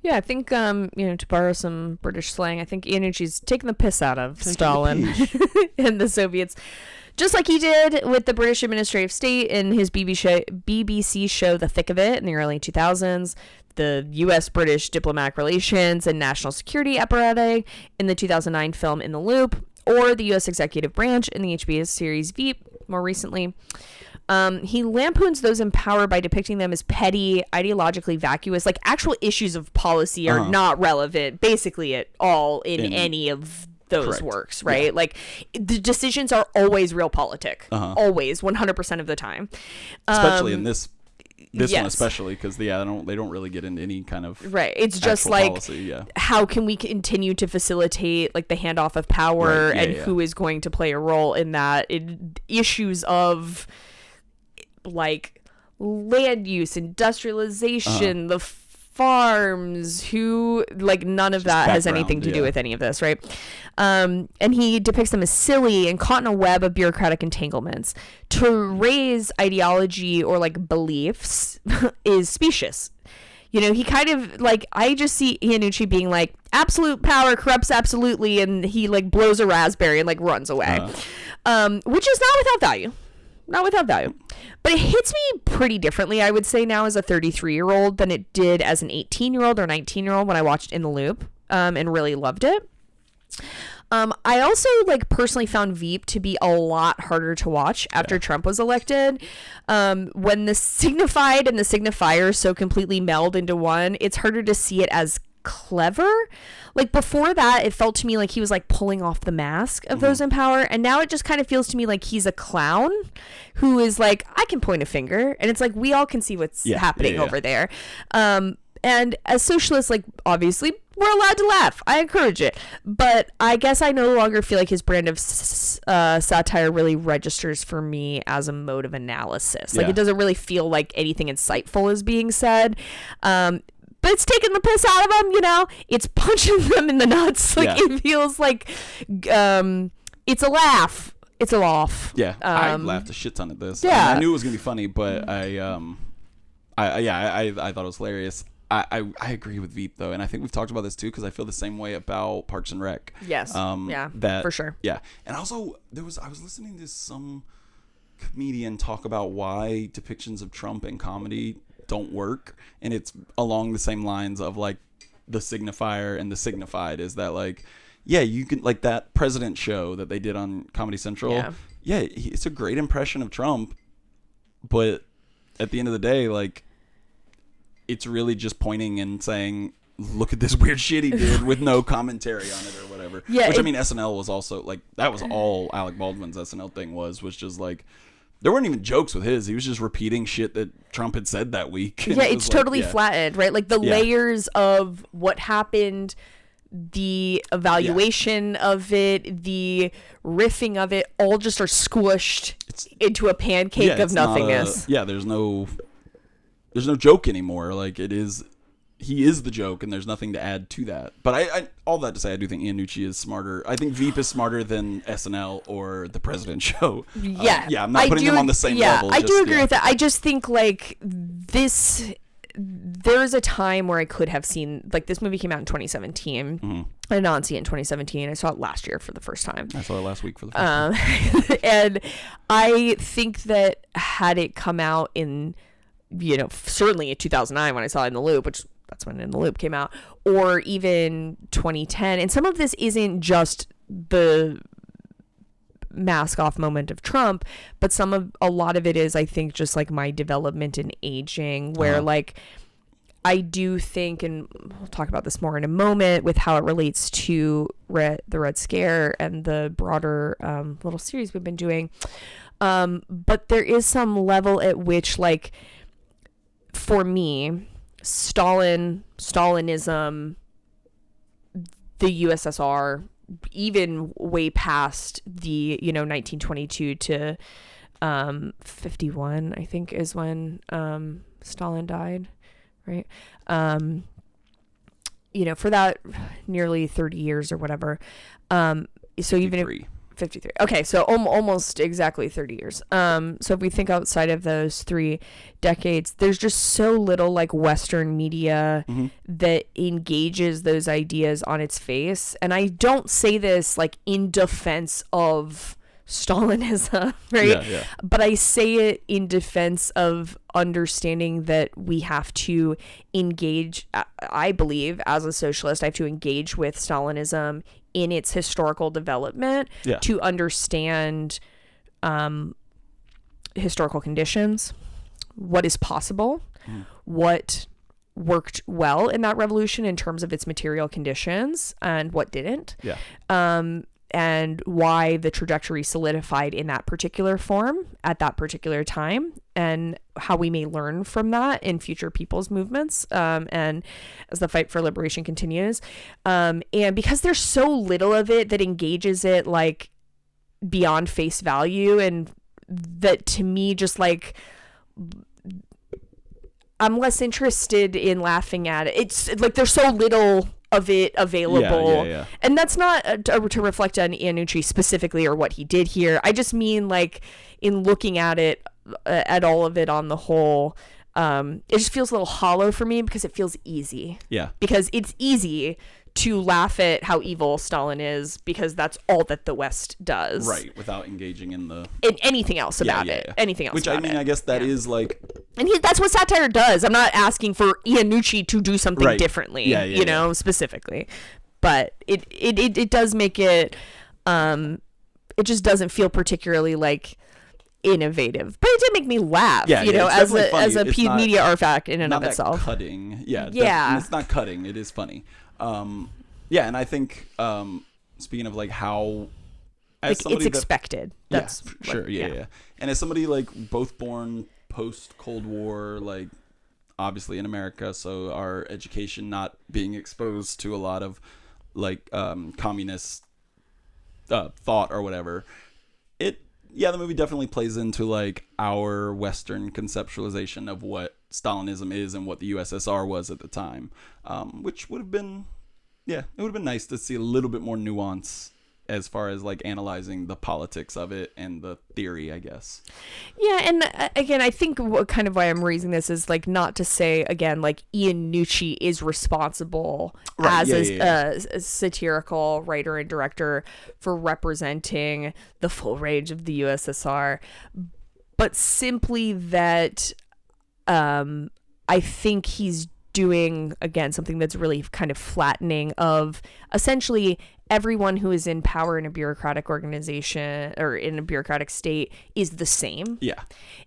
Yeah, I think to borrow some British slang, I think Iannucci's taking the piss out of Stalin and the Soviets, just like he did with the British Administrative State in his BBC show The Thick of It in the early 2000s, the U.S.-British diplomatic relations and national security apparatus in the 2009 film In the Loop, or the U.S. executive branch in the HBO series Veep more recently. He lampoons those in power by depicting them as petty, ideologically vacuous, like actual issues of policy are not relevant basically at all in any of those correct. Works, right? Yeah. Like the decisions are always realpolitik, always 100% of the time. Especially in this yes. one especially because they don't really get into any kind of right. It's just like policy, how can we continue to facilitate like the handoff of power and who is going to play a role in that, issues of like land use, industrialization, the farms, who like none of that has anything to do with any of this, right? And he depicts them as silly and caught in a web of bureaucratic entanglements. To raise ideology or like beliefs is specious. He kind of like, I just see Iannucci being like, absolute power corrupts absolutely, and he like blows a raspberry and like runs away, which is not without value. Not without value. But it hits me pretty differently, I would say, now as a 33-year-old than it did as an 18-year-old or 19-year-old when I watched In the Loop and really loved it. I also like personally found Veep to be a lot harder to watch after Trump was elected. When the signified and the signifier so completely meld into one, it's harder to see it as clever. Like before that, it felt to me like he was like pulling off the mask of those in power, and now it just kind of feels to me like he's a clown who is like, I can point a finger, and it's like we all can see what's happening over there. And as socialists, like obviously we're allowed to laugh. I encourage it, but I guess I no longer feel like his brand of satire really registers for me as a mode of analysis. Like it doesn't really feel like anything insightful is being said. But it's taking the piss out of them, It's punching them in the nuts. Like it feels like it's a laugh. It's a laugh. Yeah, I laughed a shit ton at this. Yeah, I knew it was gonna be funny, but I thought it was hilarious. I agree with Veep though, and I think we've talked about this too because I feel the same way about Parks and Rec. Yes. That for sure. Yeah, and also I was listening to some comedian talk about why depictions of Trump in comedy don't work, and it's along the same lines of like the signifier and the signified, is that like you can like that president show that they did on Comedy Central, it's a great impression of Trump, but at the end of the day, like it's really just pointing and saying, look at this weird shit he did with no commentary on it or whatever. Which I mean, SNL was also like, that was all Alec Baldwin's SNL thing was just like, there weren't even jokes with his. He was just repeating shit that Trump had said that week. Yeah, it's totally flattened, right? Like the layers of what happened, the evaluation of it, the riffing of it, all just are squished into a pancake of nothingness. There's no joke anymore. Like he is the joke, and there's nothing to add to that. But I all that to say, I do think Iannucci is smarter. I think Veep is smarter than SNL or The President Show. I'm not putting them on the same level. I do agree with that. I just think like this. There's a time where I could have seen, like, this movie came out in 2017. I did not see it in 2017. I saw it last year for the first time. I saw it last week for the first time. And I think that had it come out in, certainly in 2009 when I saw it In the Loop, which that's when In the Loop came out, or even 2010. And some of this isn't just the mask off moment of Trump, but a lot of it is, I think, just like my development and aging, where like I do think, and we'll talk about this more in a moment with how it relates to the Red Scare and the broader little series we've been doing, but there is some level at which, like, for me, Stalinism, the USSR, even way past the 1922 to 51, I think, is when Stalin died, right? For that nearly 30 years or whatever. So 53. even if 53. Okay, so almost exactly 30 years. So if we think outside of those 3 decades, there's just so little like Western media that engages those ideas on its face. And I don't say this like in defense of Stalinism, right? Yeah. But I say it in defense of understanding that we have to engage, I believe, as a socialist, I have to engage with Stalinism in its historical development to understand historical conditions, what is possible, what worked well in that revolution in terms of its material conditions, and what didn't. And why the trajectory solidified in that particular form at that particular time, and how we may learn from that in future people's movements, and as the fight for liberation continues. And because there's so little of it that engages it like beyond face value, and that to me just like I'm less interested in laughing at it. It's like there's so little of it available. And that's not to reflect on Iannucci specifically or what he did here. I just mean like in looking at it, at all of it on the whole, it just feels a little hollow for me because it feels easy. Because it's easy to laugh at how evil Stalin is because that's all that the West does. Right, without engaging in anything else about it. Anything else. Which about I mean, I guess that is like. And that's what satire does. I'm not asking for Iannucci to do something differently, you know, specifically. But it does make it, it just doesn't feel particularly like innovative. But it did make me laugh, you know, as a media artifact in and of itself. Not cutting. It's not cutting. It is funny. And I think speaking of like how as like somebody it's expected. That's sure. And as somebody like both born post Cold War, like obviously in America, so our education not being exposed to a lot of like communist thought or whatever, the movie definitely plays into like our Western conceptualization of what Stalinism is and what the USSR was at the time, which would have been, it would have been nice to see a little bit more nuance as far as like analyzing the politics of it and the theory, I guess. Yeah, and again, I think kind of why I'm raising this is like not to say again like Iannucci is responsible as a satirical writer and director for representing the full range of the USSR, but simply that I think he's doing again something that's really kind of flattening of essentially everyone who is in power in a bureaucratic organization or in a bureaucratic state is the same.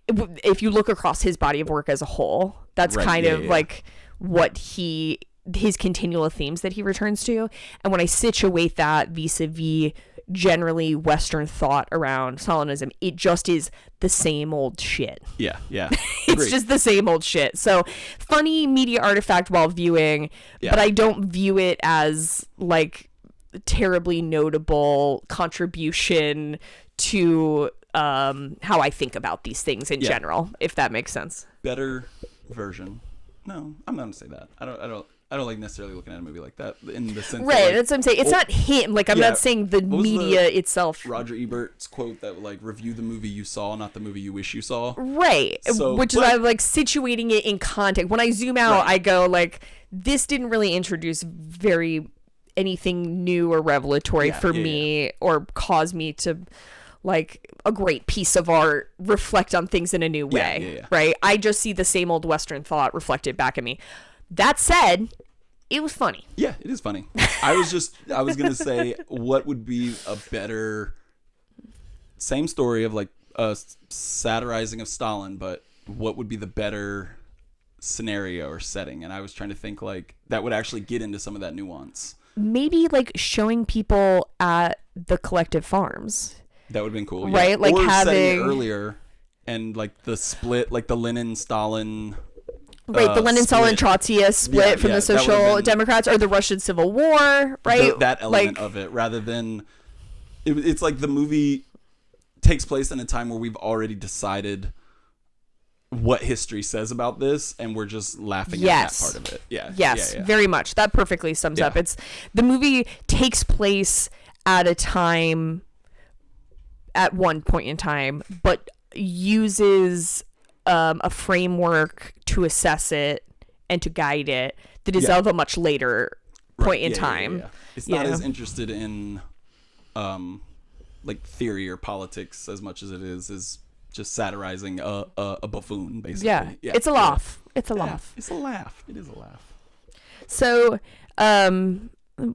If you look across his body of work as a whole, that's like what his continual themes that he returns to. And when I situate that vis-a-vis generally Western thought around Stalinism, it just is the same old shit. It's just the same old shit. So funny media artifact while viewing, but I don't view it as like terribly notable contribution to how I think about these things in general, if that makes sense. Better version. No, I'm not gonna say that. I don't like necessarily looking at a movie like that in the sense right. That, like, that's what I'm saying. It's not him. Like I'm not saying the media itself. Roger Ebert's quote that like review the movie you saw, not the movie you wish you saw. Right. So, which is why I'm like situating it in context. When I zoom out, I go like, this didn't really introduce anything new or revelatory for me or cause me to like a great piece of art reflect on things in a new way. Right. I just see the same old Western thought reflected back at me. That said, it was funny. Yeah, it is funny. I was going to say, what would be a better, same story of like a satirizing of Stalin, but what would be the better scenario or setting? And I was trying to think like that would actually get into some of that nuance. Maybe like showing people at the collective farms. That would have been cool. Right? Like or having setting it earlier and like the split, like the Lenin-Stalin. Right, the Lenin-Stalin Trotskyist split from the Social Democrats or the Russian Civil War, right? That element of it, rather than it's like the movie takes place in a time where we've already decided what history says about this, and we're just laughing at that part of it. Yes, very much. That perfectly sums up. It's the movie takes place at a time at one point in time, but uses a framework to assess it and to guide it that is of a much later point in time. It's not as interested in like theory or politics as much as it is just satirizing a buffoon, basically. It's a laugh. It's a laugh. It's a laugh. It is a laugh. So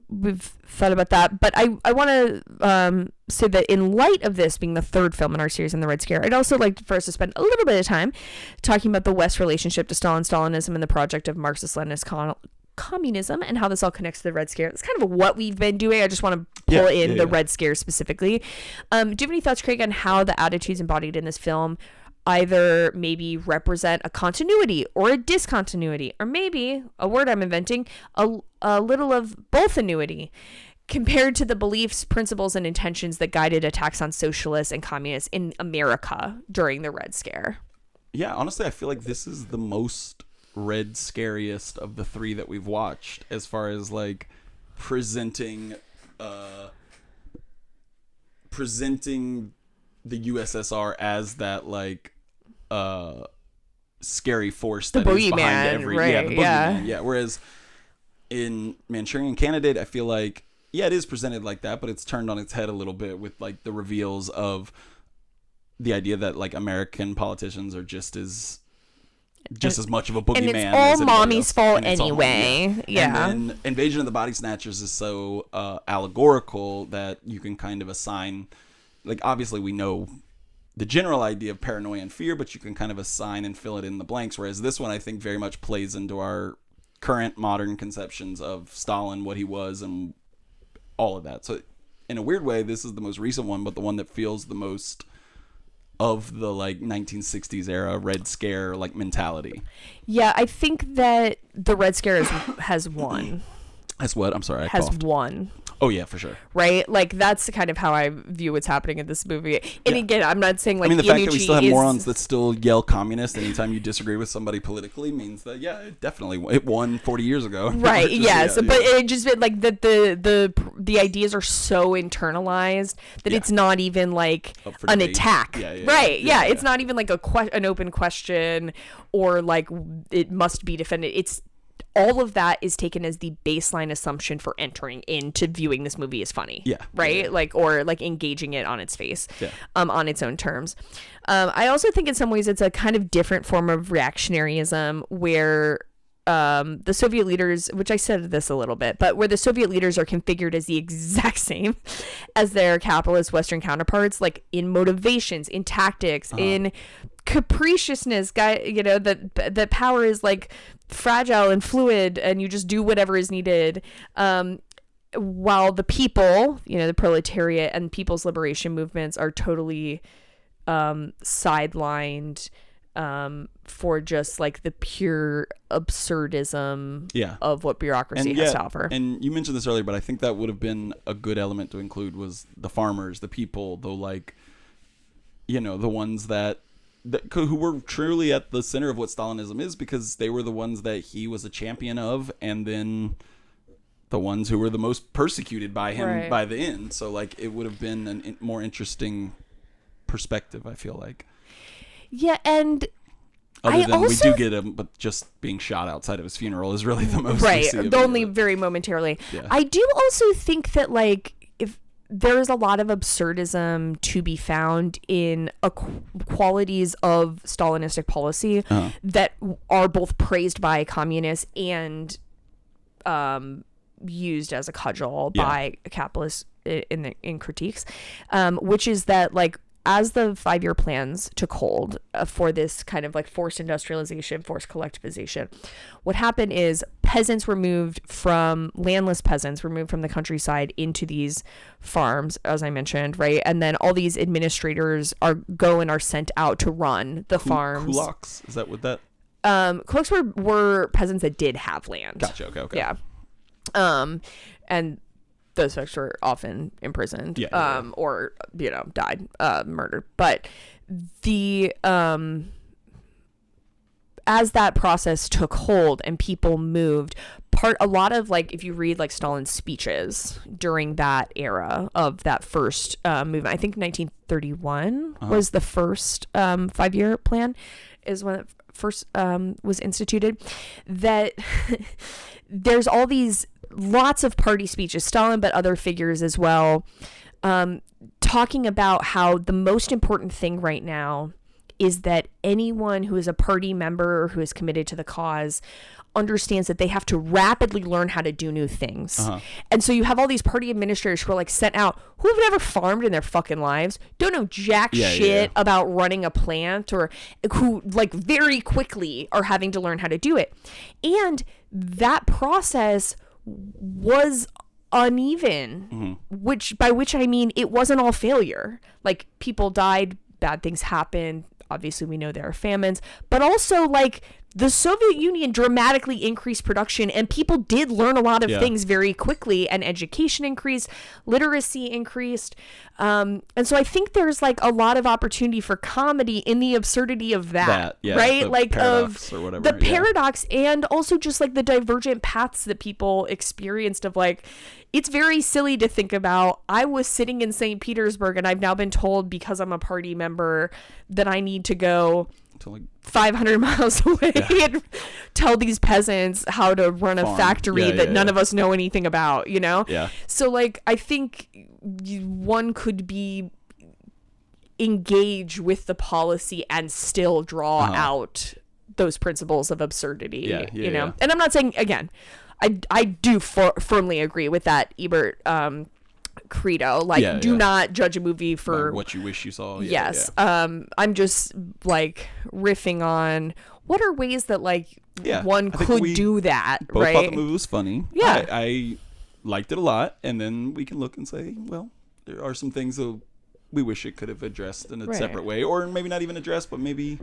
we've thought about that, but I want to say that in light of this being the third film in our series in the Red Scare, I'd also like for us to spend a little bit of time talking about the West's relationship to Stalinism, and the project of Marxist-Leninist communism, and how this all connects to the Red Scare. It's kind of what we've been doing. I just want to pull in the Red Scare specifically. Do you have any thoughts, Craig, on how the attitudes embodied in this film either maybe represent a continuity or a discontinuity, or maybe, a word I'm inventing, a little of both annuity, compared to the beliefs, principles, and intentions that guided attacks on socialists and communists in America during the Red Scare? Yeah, honestly, I feel like this is the most Red Scariest of the three that we've watched, as far as like presenting the USSR as that like scary force that is behind every boogeyman. Whereas in Manchurian Candidate, I feel like it is presented like that, but it's turned on its head a little bit with like the reveals of the idea that like American politicians are just as much of a boogeyman, and it's all mommy's fault anyway. And then Invasion of the Body Snatchers is so allegorical that you can kind of assign, like, obviously we know the general idea of paranoia and fear, but you can kind of assign and fill it in the blanks. Whereas this one, I think, very much plays into our current modern conceptions of Stalin, what he was, and all of that. So in a weird way, this is the most recent one, but the one that feels the most of the like 1960s era Red Scare like mentality. Yeah, I think that the Red Scare has won. Has what? I'm sorry, I has coughed. won. Oh yeah, for sure. Right? Like that's kind of how I view what's happening in this movie. And again, I'm not saying like, I mean, the fact that we still have is... morons that still yell communist anytime you disagree with somebody politically means that it won 40 years ago. Right. Yes. But it just like that the ideas are so internalized that it's not even like an debate. Attack. Right. Yeah. It's not even like an open question or like it must be defended. It's all of that is taken as the baseline assumption for entering into viewing this movie as funny. Yeah. Right? Yeah. Like, or like engaging it on its face, on its own terms. I also think in some ways it's a kind of different form of reactionaryism where the Soviet leaders, which I said this a little bit, but where the Soviet leaders are configured as the exact same as their capitalist Western counterparts, like in motivations, in tactics, in capriciousness, that power is like fragile and fluid and you just do whatever is needed, while the people, the proletariat and people's liberation movements are totally sidelined for just like the pure absurdism of what bureaucracy has to offer. And you mentioned this earlier, but I think that would have been a good element to include was the farmers, the people, the like, the ones that who were truly at the center of what Stalinism is, because they were the ones that he was a champion of, and then the ones who were the most persecuted by him by the end. So like it would have been a more interesting perspective, I feel like. Yeah, and other than we do get him, but just being shot outside of his funeral is really the most only very momentarily. Yeah. I do also think that like if there's a lot of absurdism to be found in qualities of Stalinistic policy that are both praised by communists and used as a cudgel by capitalists in critiques, which is that like as the 5-year plans took hold for this kind of like forced industrialization, forced collectivization, what happened is landless peasants were moved from the countryside into these farms, as I mentioned, right? And then all these administrators are sent out to run the farms. Kulaks? Is that what that? Kulaks were peasants that did have land. Gotcha. Okay. Yeah. And those folks were often imprisoned, or died, murdered. But the as that process took hold and people moved, a lot of, like, if you read like Stalin's speeches during that era of that first movement, I think 1931 was the first 5-year plan, is when it first was instituted, that there's all these lots of party speeches, Stalin, but other figures as well, talking about how the most important thing right now is that anyone who is a party member or who is committed to the cause understands that they have to rapidly learn how to do new things. And so you have all these party administrators who are like sent out, who have never farmed in their fucking lives, don't know jack shit about running a plant, or who like very quickly are having to learn how to do it. And that process was uneven, by which I mean it wasn't all failure. Like, people died, bad things happened. Obviously, we know there are famines, but also, like, the Soviet Union dramatically increased production, and people did learn a lot of things very quickly, and education increased, literacy increased. And so I think there's like a lot of opportunity for comedy in the absurdity of that right? Like, of or whatever, the paradox, and also just like the divergent paths that people experienced of, like, it's very silly to think about, I was sitting in St. Petersburg and I've now been told, because I'm a party member, that I need to go to like 500 miles away and tell these peasants how to run a factory that none of us know anything about, you know? So, like, I think one could be engage with the policy and still draw out those principles of absurdity, you know? And I'm not saying, again, I do firmly agree with that Ebert credo, like, do not judge a movie for what you wish you saw. I'm just like riffing on what are ways that, like, one could do that. Both right? thought the movie was funny. I liked it a lot, and then we can look and say, well, there are some things that we wish it could have addressed in a separate way, or maybe not even addressed, but maybe,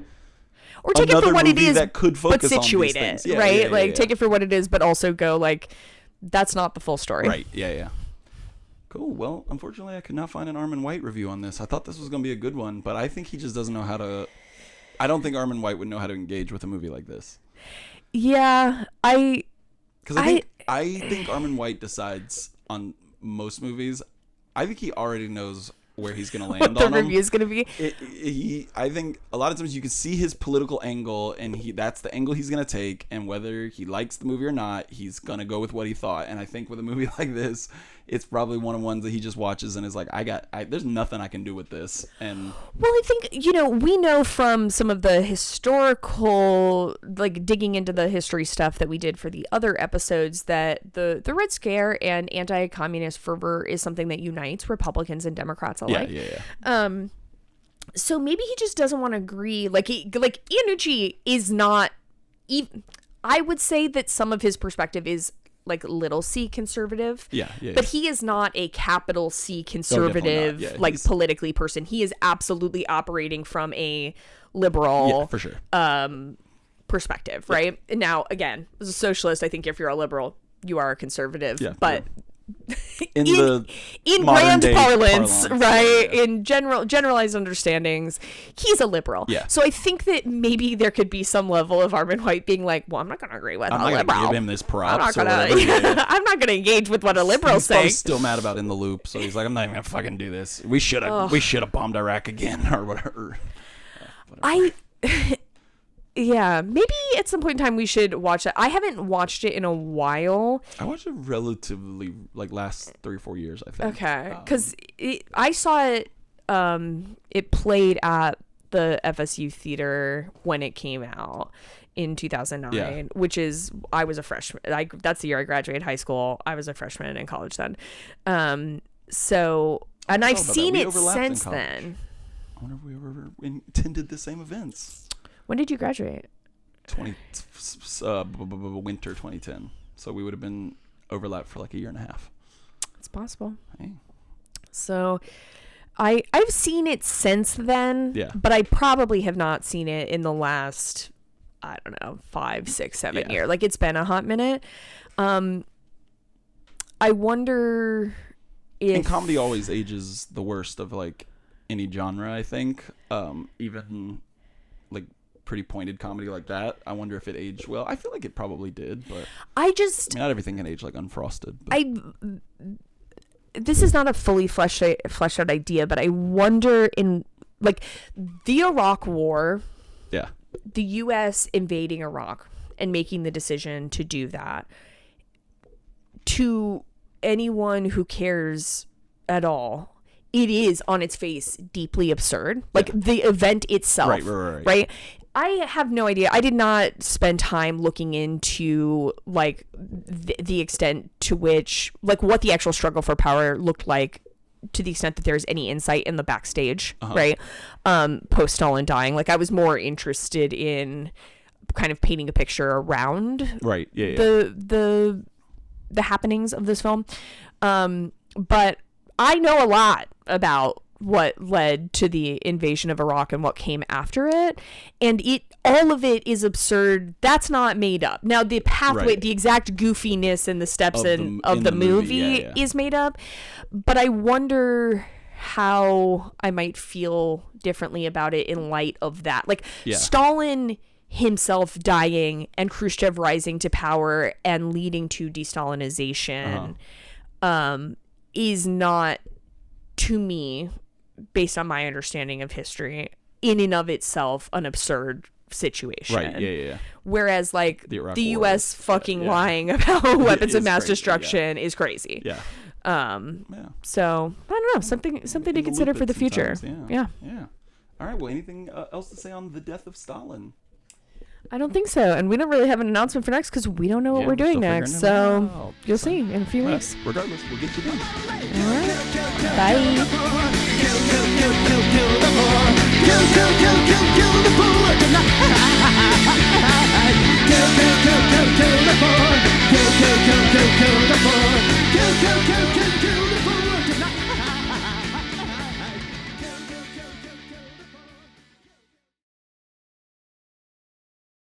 or take it for what it is, that could focus but situate on these it, right? Take it for what it is, but also go, like, that's not the full story. Right. Cool. Well, unfortunately, I could not find an Armand White review on this. I thought this was going to be a good one, but I think he just doesn't know how to. I don't think Armand White would know how to engage with a movie like this. Yeah, I think Armand White decides on most movies. I think he already knows where he's going to land what on the review is going to be. I think a lot of times you can see his political angle, and that's the angle he's going to take, and whether he likes the movie or not, he's going to go with what he thought. And I think with a movie like this, it's probably one of the ones that he just watches and is like, there's nothing I can do with this. And well, I think, we know from some of the historical, like, digging into the history stuff that we did for the other episodes, that the Red Scare and anti-communist fervor is something that unites Republicans and Democrats alike. So maybe he just doesn't want to agree. Like Iannucci is not even, I would say that some of his perspective is like little c conservative, but he is not a capital C conservative, like, politically person. He is absolutely operating from a liberal, for sure, perspective, right? And now, again, as a socialist, I think if you're a liberal, you are a conservative, but in grand parlance, right? In generalized understandings, he's a liberal. So I think that maybe there could be some level of Armand White being like, well, I'm not going to agree with a liberal. I'm not going to give him this props. I'm not going to engage with what a liberal says. He's still mad about In the Loop, so he's like, I'm not even going to fucking do this. We should have bombed Iraq again, or whatever. Yeah, maybe at some point in time we should watch that. I haven't watched it in a while. I watched it relatively, like, last 3 or 4 years, I think. Okay, because I saw it, it played at the FSU Theater when it came out in 2009, which is, I was a freshman. That's the year I graduated high school. I was a freshman in college then. So, and I've seen it since then. I wonder if we ever attended the same events. When did you graduate? Winter 2010. So we would have been overlapped for like a year and a half. It's possible. Hey. So I've seen it since then, but I probably have not seen it in the last, I don't know, 5, 6, 7 years. Like, it's been a hot minute. I wonder if... And comedy always ages the worst of, like, any genre, I think. Even, like, pretty pointed comedy like that. I wonder if it aged well. I feel like it probably did, but I just not everything can age like Unfrosted. But. This is not a fully fleshed out idea, but I wonder in like the Iraq War, yeah, the U.S. invading Iraq and making the decision to do that, to anyone who cares at all, it is on its face deeply absurd. Like the event itself, right? I have no idea. I did not spend time looking into like the extent to which, like, what the actual struggle for power looked like, to the extent that there's any insight in the backstage, right? Post Stalin dying. Like, I was more interested in kind of painting a picture around the happenings of this film. But I know a lot about what led to the invasion of Iraq and what came after it, and all of it is absurd. That's not made up. Now the pathway, the exact goofiness and the steps of the movie is made up, but I wonder how I might feel differently about it in light of that. Like Stalin himself dying and Khrushchev rising to power and leading to de-Stalinization is not, to me, based on my understanding of history, in and of itself an absurd situation. Right, Whereas, like, the U.S. fucking lying about weapons of mass destruction is crazy. Yeah. So, I don't know, something to consider for the future. Yeah. All right, well, anything else to say on the Death of Stalin? I don't think so. And we don't really have an announcement for next because we don't know what we're doing next. So you'll see in a few weeks. Regardless, we'll get you done. All right. Bye.